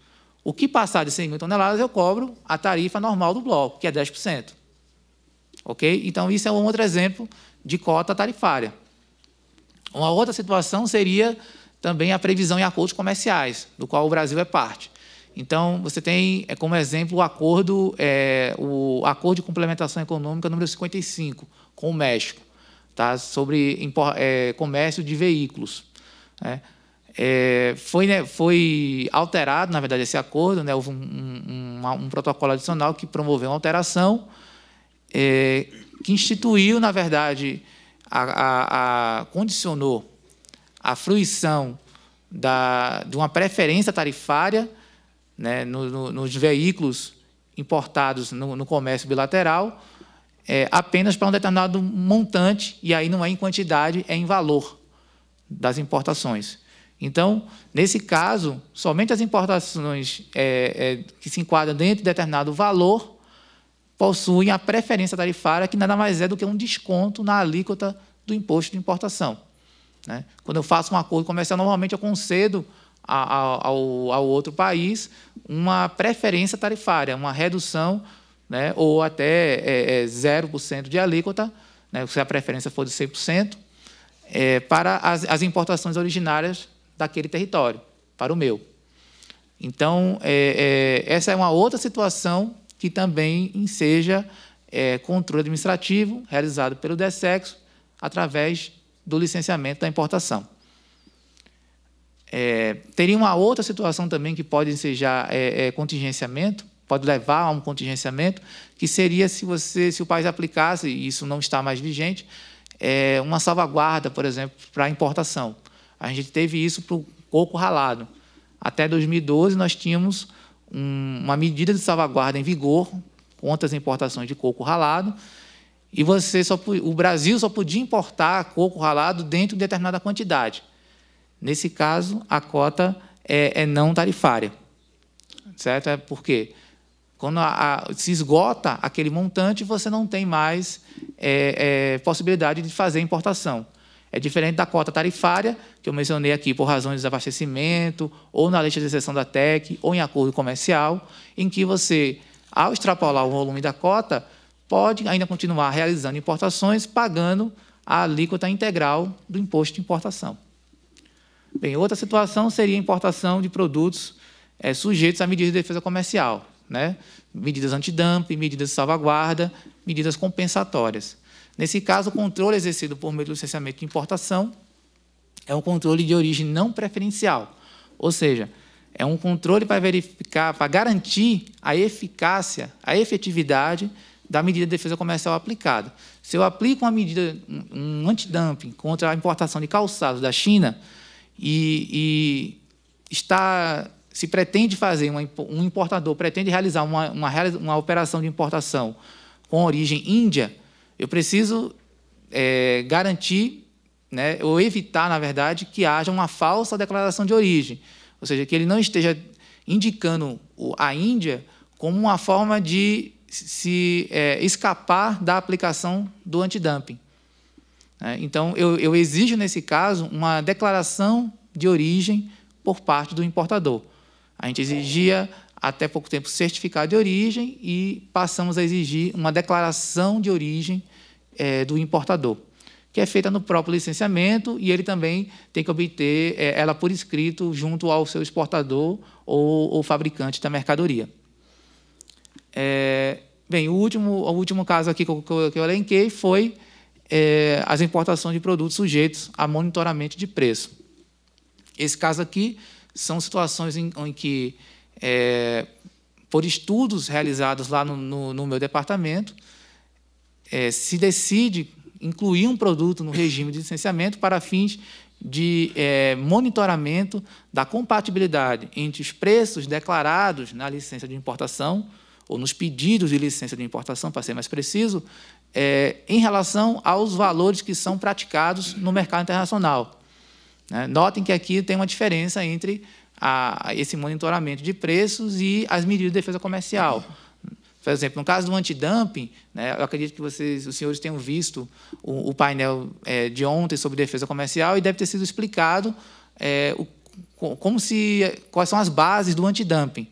O que passar de 100 mil toneladas, eu cobro a tarifa normal do bloco, que é 10%. Ok? Então, isso é um outro exemplo de cota tarifária. Uma outra situação seria também a previsão em acordos comerciais, do qual o Brasil é parte. Então, você tem como exemplo o Acordo de Complementação Econômica número 55, com o México, tá? Sobre comércio de veículos. Foi alterado, na verdade, esse acordo, né? Houve um protocolo adicional que promoveu uma alteração, que instituiu, na verdade, condicionou a fruição de uma preferência tarifária, né, nos veículos importados no comércio bilateral, apenas para um determinado montante, e aí não é em quantidade, é em valor das importações. Então, nesse caso, somente as importações que se enquadram dentro de determinado valor possuem a preferência tarifária, que nada mais é do que um desconto na alíquota do imposto de importação. Né? Quando eu faço um acordo comercial, normalmente eu concedo ao outro país uma preferência tarifária, uma redução, né, ou até 0% de alíquota, né, se a preferência for de 100%, para as importações originárias daquele território, para o meu. Então, essa é uma outra situação que também enseja controle administrativo realizado pelo DESEX através do licenciamento da importação. Teria uma outra situação também que pode ensejar contingenciamento, pode levar a um contingenciamento, que seria se o país aplicasse, e isso não está mais vigente, uma salvaguarda, por exemplo, para a importação. A gente teve isso para o coco ralado. Até 2012, nós tínhamos uma medida de salvaguarda em vigor contra as importações de coco ralado, e o Brasil só podia importar coco ralado dentro de determinada quantidade. Nesse caso, a cota é não tarifária. Certo? Por quê? Quando se esgota aquele montante, você não tem mais possibilidade de fazer importação. É diferente da cota tarifária, que eu mencionei aqui por razões de desabastecimento, ou na lista de exceção da TEC, ou em acordo comercial, em que você, ao extrapolar o volume da cota, pode ainda continuar realizando importações, pagando a alíquota integral do imposto de importação. Bem, outra situação seria a importação de produtos sujeitos a medidas de defesa comercial, né? Medidas antidumping, medidas de salvaguarda, medidas compensatórias. Nesse caso, o controle exercido por meio do licenciamento de importação é um controle de origem não preferencial, ou seja, é um controle para verificar, para garantir a eficácia, a efetividade da medida de defesa comercial aplicada. Se eu aplico uma medida, um antidumping contra a importação de calçados da China e se pretende fazer, um importador pretende realizar uma operação de importação com origem índia, eu preciso garantir, né, ou evitar, na verdade, que haja uma falsa declaração de origem, ou seja, que ele não esteja indicando a Índia como uma forma de se escapar da aplicação do antidumping. né? Então, eu exijo, nesse caso, uma declaração de origem por parte do importador. A gente exigia, até pouco tempo, certificado de origem e passamos a exigir uma declaração de origem do importador, que é feita no próprio licenciamento, e ele também tem que obter ela por escrito junto ao seu exportador ou fabricante da mercadoria. Bem, o último caso aqui que eu elenquei foi as importações de produtos sujeitos a monitoramento de preço. Esse caso aqui são situações em que, por estudos realizados lá no meu departamento, se decide incluir um produto no regime de licenciamento para fins de monitoramento da compatibilidade entre os preços declarados na licença de importação, ou nos pedidos de licença de importação, para ser mais preciso, em relação aos valores que são praticados no mercado internacional. Notem que aqui tem uma diferença entre esse monitoramento de preços e as medidas de defesa comercial. Por exemplo, no caso do antidumping, eu acredito que os senhores tenham visto o painel de ontem sobre defesa comercial e deve ter sido explicado quais são as bases do antidumping.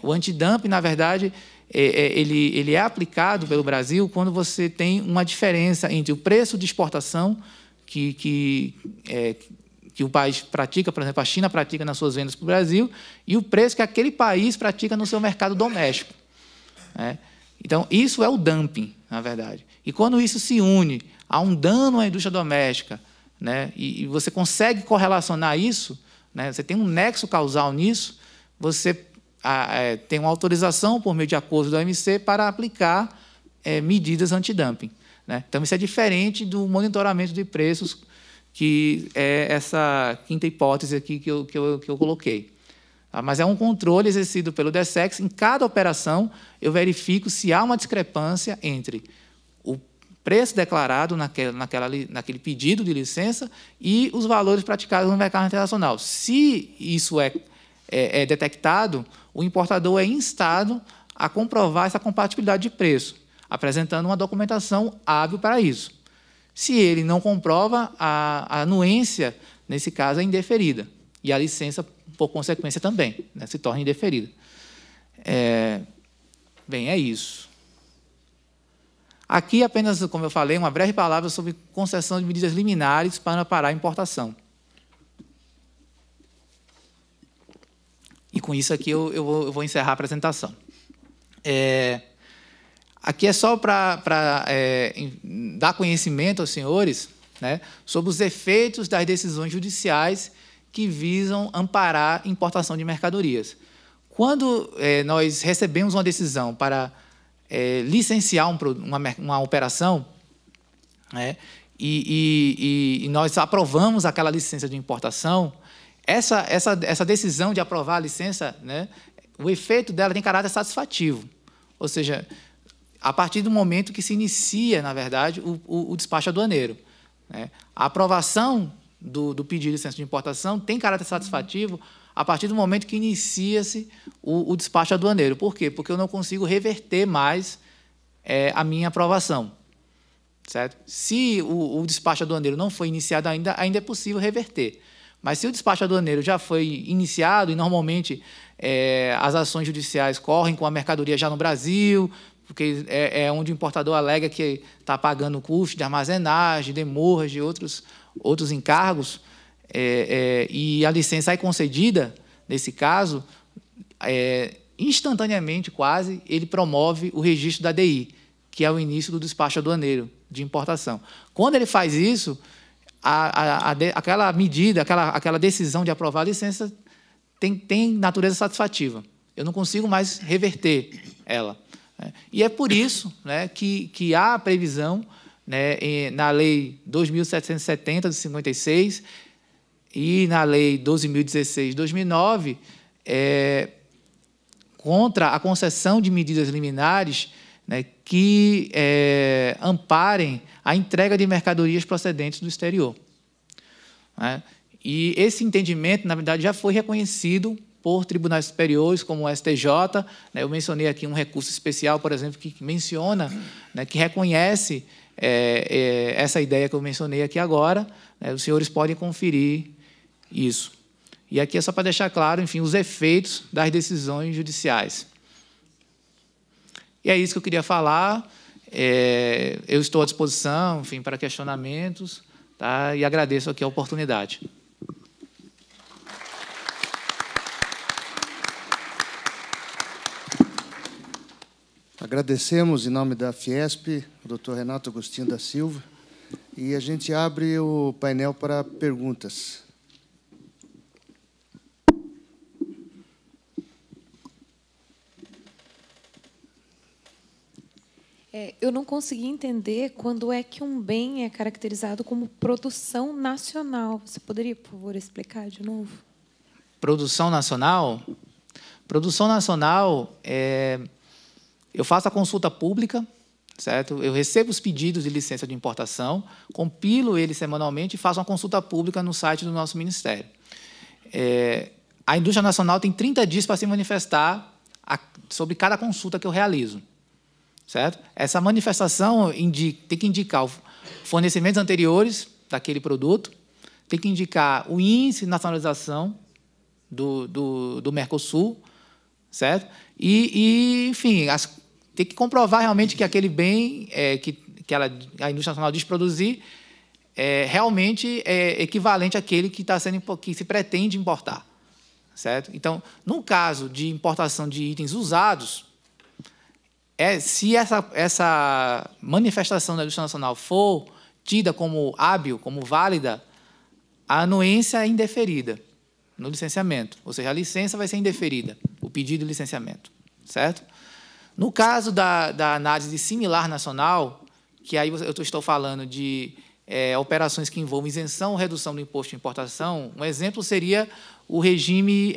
O antidumping, na verdade, ele é aplicado pelo Brasil quando você tem uma diferença entre o preço de exportação que o país pratica, por exemplo, a China pratica nas suas vendas para o Brasil, e o preço que aquele país pratica no seu mercado doméstico. Então, isso é o dumping, na verdade. E quando isso se une a um dano à indústria doméstica, e você consegue correlacionar isso, você tem um nexo causal nisso, você tem uma autorização por meio de acordo da OMC para aplicar medidas antidumping. Então, isso é diferente do monitoramento de preços, que é essa quinta hipótese aqui que eu coloquei. Mas é um controle exercido pelo DSEX. Em cada operação, eu verifico se há uma discrepância entre o preço declarado naquele pedido de licença e os valores praticados no mercado internacional. Se isso é detectado, o importador é instado a comprovar essa compatibilidade de preço, apresentando uma documentação hábil para isso. Se ele não comprova, a anuência, nesse caso, é indeferida. E a licença, por consequência, também se torna indeferida. Bem, é isso. Aqui, apenas, como eu falei, uma breve palavra sobre concessão de medidas liminares para parar a importação. E, com isso, aqui eu vou encerrar a apresentação. Aqui é só para dar conhecimento aos senhores sobre os efeitos das decisões judiciais que visam amparar a importação de mercadorias. Quando nós recebemos uma decisão para licenciar uma operação, e nós aprovamos aquela licença de importação, essa decisão de aprovar a licença, o efeito dela tem caráter satisfativo. Ou seja, a partir do momento que se inicia, na verdade, o despacho aduaneiro. A aprovação do pedido de licença de importação tem caráter satisfativo a partir do momento que inicia-se o despacho aduaneiro. Por quê? Porque eu não consigo reverter mais a minha aprovação. Certo? Se o despacho aduaneiro não foi iniciado ainda é possível reverter. Mas se o despacho aduaneiro já foi iniciado, e normalmente as ações judiciais correm com a mercadoria já no Brasil, porque é onde o importador alega que está pagando custo de armazenagem, demorras e outros encargos, e a licença é concedida, nesse caso, instantaneamente, quase, ele promove o registro da DI, que é o início do despacho aduaneiro de importação. Quando ele faz isso, aquela medida, aquela decisão de aprovar a licença tem natureza satisfativa. Eu não consigo mais reverter ela. E é por isso que há a previsão na Lei 2.770, de 56, e na Lei 12.016, de 2009, contra a concessão de medidas liminares que amparem a entrega de mercadorias procedentes do exterior. E esse entendimento, na verdade, já foi reconhecido por tribunais superiores, como o STJ. Eu mencionei aqui um recurso especial, por exemplo, que menciona, que reconhece essa ideia que eu mencionei aqui agora, né, os senhores podem conferir isso. E aqui é só para deixar claro, enfim, os efeitos das decisões judiciais. E é isso que eu queria falar. Eu estou à disposição, enfim, para questionamentos, tá? E agradeço aqui a oportunidade. Agradecemos, em nome da Fiesp, o doutor Renato Agostinho da Silva, e a gente abre o painel para perguntas. Eu não consegui entender quando é que um bem é caracterizado como produção nacional. Você poderia, por favor, explicar de novo? Produção nacional? Produção nacional eu faço a consulta pública, certo? Eu recebo os pedidos de licença de importação, compilo eles semanalmente e faço uma consulta pública no site do nosso Ministério. A indústria nacional tem 30 dias para se manifestar sobre cada consulta que eu realizo, certo? Essa manifestação tem que indicar os fornecimentos anteriores daquele produto, tem que indicar o índice de nacionalização do Mercosul, certo? E enfim, tem que comprovar realmente que aquele bem que a indústria nacional diz produzir realmente é equivalente àquele que se pretende importar, certo? Então, no caso de importação de itens usados, se essa manifestação da indústria nacional for tida como hábil, como válida, a anuência é indeferida no licenciamento, ou seja, a licença vai ser indeferida, o pedido de licenciamento, certo? No caso da análise similar nacional, que aí eu estou falando de operações que envolvem isenção ou redução do imposto de importação, um exemplo seria o regime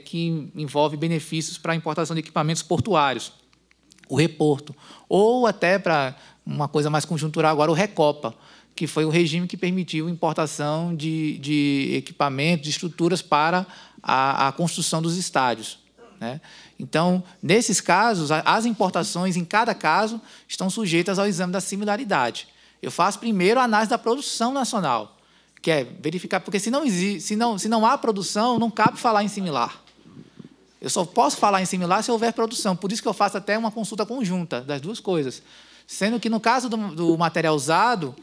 que envolve benefícios para a importação de equipamentos portuários, o reporto, ou até para uma coisa mais conjuntural agora, o Recopa, que foi o regime que permitiu a importação de equipamentos, de estruturas para a construção dos estádios, né? Então, nesses casos, as importações, em cada caso, estão sujeitas ao exame da similaridade. Eu faço primeiro a análise da produção nacional, que é verificar, porque se não há produção, não cabe falar em similar. Eu só posso falar em similar se houver produção. Por isso que eu faço até uma consulta conjunta das duas coisas. Sendo que, no caso do material usado,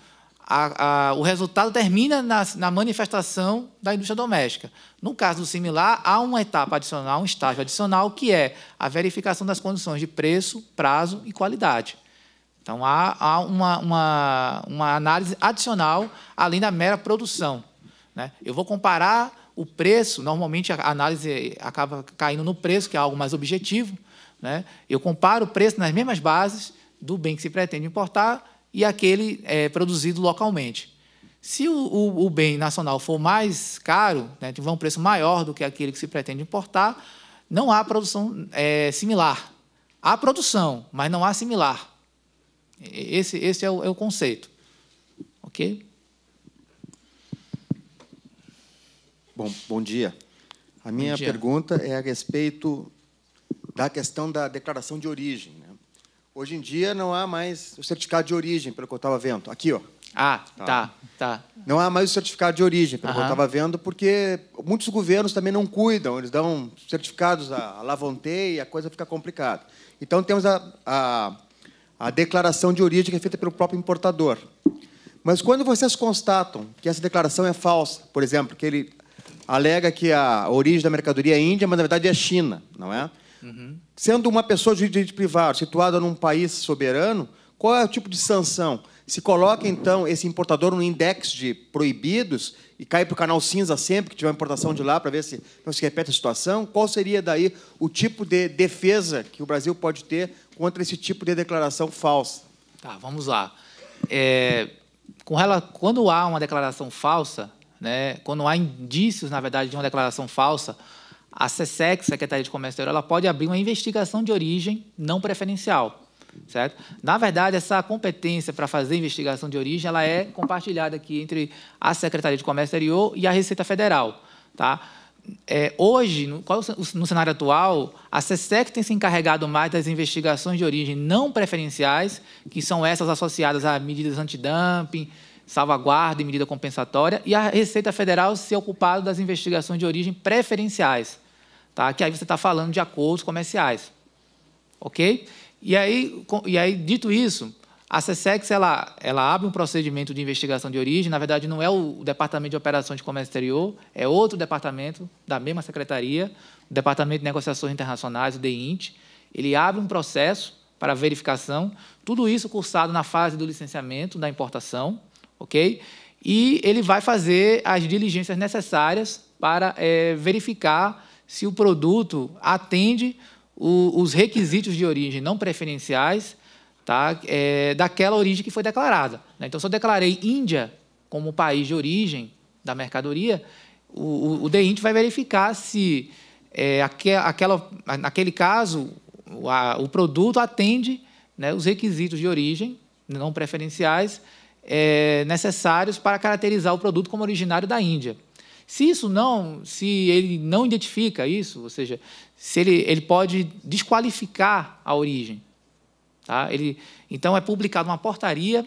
o resultado termina na manifestação da indústria doméstica. No caso do similar, há uma etapa adicional, um estágio adicional, que é a verificação das condições de preço, prazo e qualidade. Então, há uma análise adicional, além da mera produção, né? Eu vou comparar o preço, normalmente a análise acaba caindo no preço, que é algo mais objetivo, né? Eu comparo o preço nas mesmas bases do bem que se pretende importar e aquele produzido localmente. Se o bem nacional for mais caro, né, tiver um preço maior do que aquele que se pretende importar, não há produção similar. Há produção, mas não há similar. Esse é o conceito. Ok? Bom dia. A minha pergunta é a respeito da questão da declaração de origem, né? Hoje em dia não há mais o certificado de origem, pelo que eu estava vendo. Aqui, ó. Tá. Não há mais o certificado de origem, pelo que eu estava vendo, porque muitos governos também não cuidam, eles dão certificados à la vontade e a coisa fica complicada. Então, temos a declaração de origem que é feita pelo próprio importador. Mas quando vocês constatam que essa declaração é falsa, por exemplo, que ele alega que a origem da mercadoria é Índia, mas, na verdade, é China, não é? Uhum. Sendo uma pessoa de direito privado situada num país soberano, qual é o tipo de sanção? Se coloca, então, esse importador no index de proibidos e cai para o canal cinza sempre que tiver uma importação de lá para ver se não se repete a situação, qual seria, daí, o tipo de defesa que o Brasil pode ter contra esse tipo de declaração falsa? Tá, vamos lá. Quando há uma declaração falsa, né, quando há indícios, na verdade, de uma declaração falsa, a SESEC, Secretaria de Comércio Exterior, ela pode abrir uma investigação de origem não preferencial, certo? Na verdade, essa competência para fazer investigação de origem, ela é compartilhada aqui entre a Secretaria de Comércio Exterior e a Receita Federal, tá? hoje, no cenário atual, a SESEC tem se encarregado mais das investigações de origem não preferenciais, que são essas associadas a medidas antidumping, salvaguarda e medida compensatória, e a Receita Federal se ocupado das investigações de origem preferenciais, tá? Que aí você está falando de acordos comerciais. Ok? E aí, dito isso, a SESEC ela abre um procedimento de investigação de origem. Na verdade, não é o Departamento de Operações de Comércio Exterior, é outro departamento da mesma secretaria, o Departamento de Negociações Internacionais, o DEINT. Ele abre um processo para verificação, tudo isso cursado na fase do licenciamento da importação, ok? E ele vai fazer as diligências necessárias para verificar se o produto atende os requisitos de origem não preferenciais, tá? Daquela origem que foi declarada, né? Então, se eu declarei Índia como país de origem da mercadoria, o DEINT vai verificar se naquele caso o produto atende, né, os requisitos de origem não preferenciais necessários para caracterizar o produto como originário da Índia. Se ele não identifica isso, ou seja, se ele pode desqualificar a origem. Tá? Então, é publicada uma portaria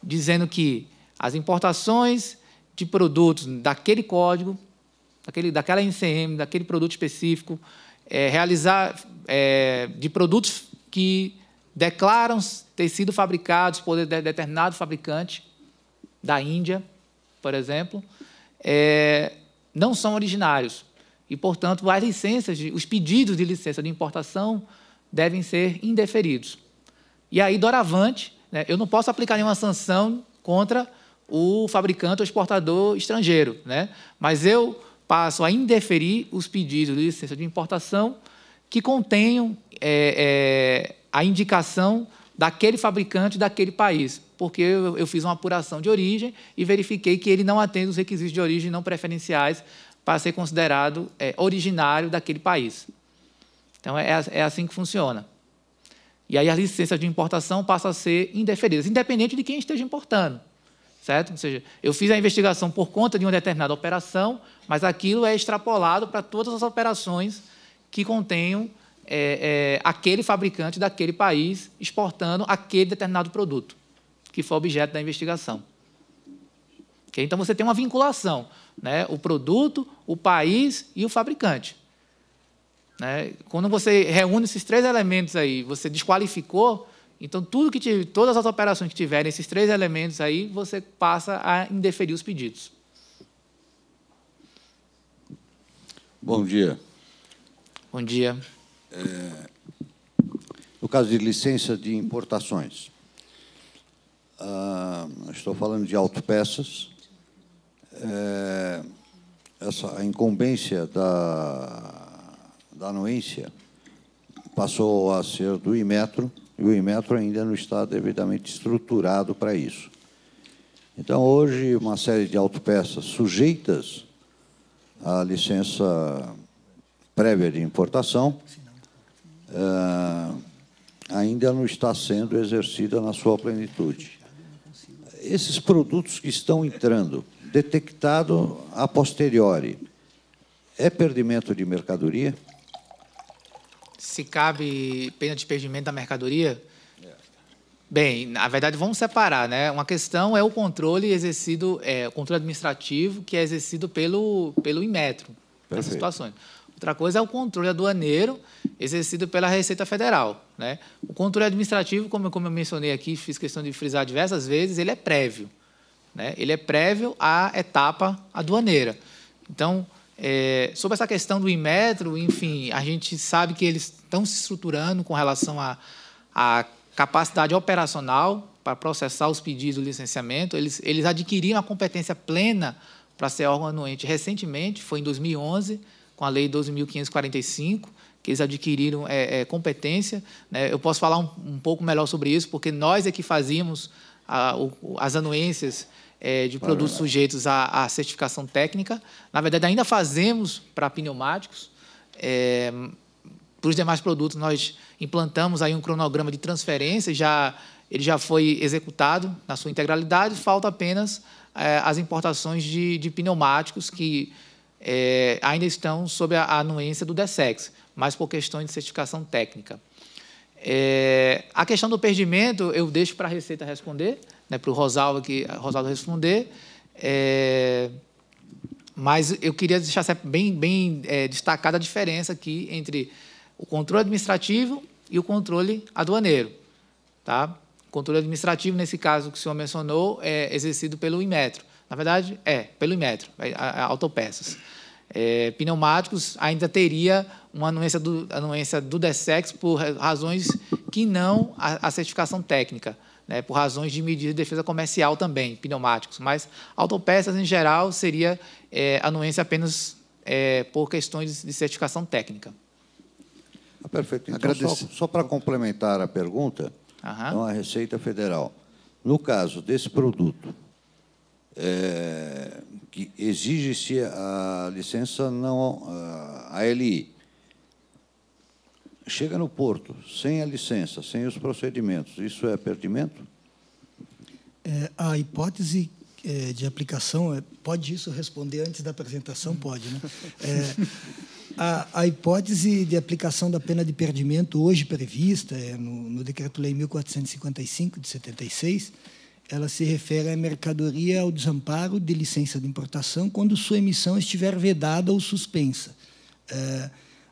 dizendo que as importações de produtos daquele código, daquela NCM, daquele produto específico, de produtos que declaram ter sido fabricados por determinado fabricante da Índia, por exemplo, não são originários. E, portanto, os pedidos de licença de importação devem ser indeferidos. E aí, doravante, né, eu não posso aplicar nenhuma sanção contra o fabricante ou exportador estrangeiro, né, mas eu passo a indeferir os pedidos de licença de importação que contenham a indicação daquele fabricante daquele país, porque eu fiz uma apuração de origem e verifiquei que ele não atende os requisitos de origem não preferenciais para ser considerado originário daquele país. Então, é assim que funciona. E aí as licenças de importação passam a ser indeferidas, independente de quem esteja importando, certo? Ou seja, eu fiz a investigação por conta de uma determinada operação, mas aquilo é extrapolado para todas as operações que contenham aquele fabricante daquele país exportando aquele determinado produto, que foi objeto da investigação. Okay? Então, você tem uma vinculação, né? O produto, o país e o fabricante. Né? Quando você reúne esses três elementos aí, você desqualificou, então todas as operações que tiverem esses três elementos aí, você passa a indeferir os pedidos. Bom dia. Bom dia. No caso de licença de importações, estou falando de autopeças, a incumbência da anuência passou a ser do Inmetro, e o Inmetro ainda não está devidamente estruturado para isso. Então, hoje, uma série de autopeças sujeitas à licença prévia de importação ainda não está sendo exercida na sua plenitude. Esses produtos que estão entrando, detectado a posteriori, é perdimento de mercadoria? Se cabe pena de perdimento da mercadoria? Bem, na verdade, vamos separar, né? Uma questão é o controle exercido, o controle administrativo que é exercido pelo Inmetro, nessas situações. Outra coisa é o controle aduaneiro exercido pela Receita Federal, né? O controle administrativo, como eu mencionei aqui, fiz questão de frisar diversas vezes, ele é prévio, né? Ele é prévio à etapa aduaneira. Então, sobre essa questão do Inmetro, enfim, a gente sabe que eles estão se estruturando com relação à capacidade operacional para processar os pedidos de licenciamento. Eles adquiriram a competência plena para ser órgão anuente recentemente, foi em 2011, com a Lei 12.545, que eles adquiriram competência. Né? Eu posso falar um pouco melhor sobre isso, porque nós é que fazíamos as anuências de produtos sujeitos à certificação técnica. Na verdade, ainda fazemos para pneumáticos. Para os demais produtos, nós implantamos aí um cronograma de transferência, ele já foi executado na sua integralidade, falta apenas as importações de pneumáticos, que ainda estão sob a anuência do DESEX, mas por questões de certificação técnica. A questão do perdimento eu deixo para a Receita responder, né, para o Rosaldo responder, mas eu queria deixar bem destacada a diferença aqui entre o controle administrativo e o controle aduaneiro. Tá? O controle administrativo, nesse caso que o senhor mencionou, é exercido pelo Inmetro. Na verdade, pelo Inmetro, autopeças. Pneumáticos ainda teria uma anuência do DESEX por razões que não a certificação técnica, né, por razões de medida de defesa comercial também, pneumáticos. Mas autopeças, em geral, seria anuência apenas por questões de certificação técnica. Perfeito. Então, só para complementar a pergunta, então, a Receita Federal, no caso desse produto, que exige-se a licença não ALI, chega no porto sem a licença, sem os procedimentos, isso é perdimento? A hipótese de aplicação, pode isso responder antes da apresentação? Pode, né? A hipótese de aplicação da pena de perdimento hoje prevista no Decreto-Lei 1455, de 76, ela se refere à mercadoria ao desamparo de licença de importação quando sua emissão estiver vedada ou suspensa.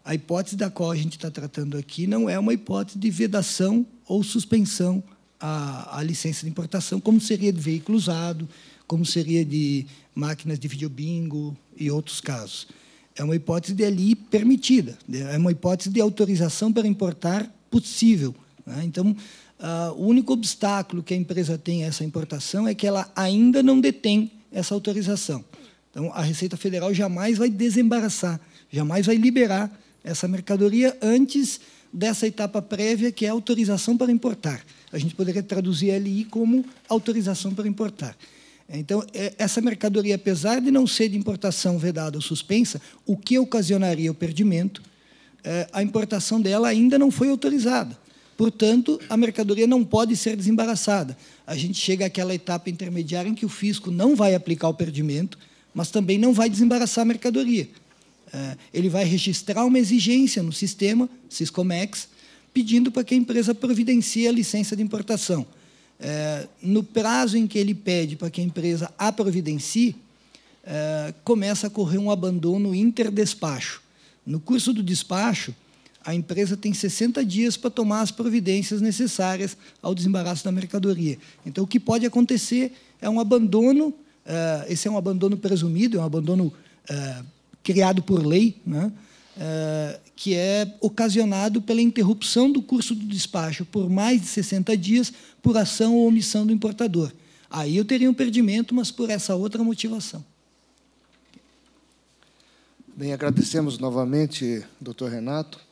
A hipótese da qual a gente está tratando aqui não é uma hipótese de vedação ou suspensão à licença de importação, como seria de veículo usado, como seria de máquinas de videobingo e outros casos. É uma hipótese de ali permitida, é uma hipótese de autorização para importar possível, né? Então, o único obstáculo que a empresa tem a essa importação é que ela ainda não detém essa autorização. Então, a Receita Federal jamais vai desembaraçar, jamais vai liberar essa mercadoria antes dessa etapa prévia, que é a autorização para importar. A gente poderia traduzir ali como autorização para importar. Então, essa mercadoria, apesar de não ser de importação vedada ou suspensa, o que ocasionaria o perdimento, a importação dela ainda não foi autorizada. Portanto, a mercadoria não pode ser desembaraçada. A gente chega àquela etapa intermediária em que o fisco não vai aplicar o perdimento, mas também não vai desembaraçar a mercadoria. Ele vai registrar uma exigência no sistema, Siscomex, pedindo para que a empresa providencie a licença de importação. No prazo em que ele pede para que a empresa a providencie, começa a correr um abandono interdespacho. No curso do despacho, a empresa tem 60 dias para tomar as providências necessárias ao desembaraço da mercadoria. Então, o que pode acontecer é um abandono, esse é um abandono presumido, é um abandono criado por lei, né, que é ocasionado pela interrupção do curso do despacho por mais de 60 dias por ação ou omissão do importador. Aí eu teria um perdimento, mas por essa outra motivação. Bem, agradecemos novamente, doutor Renato.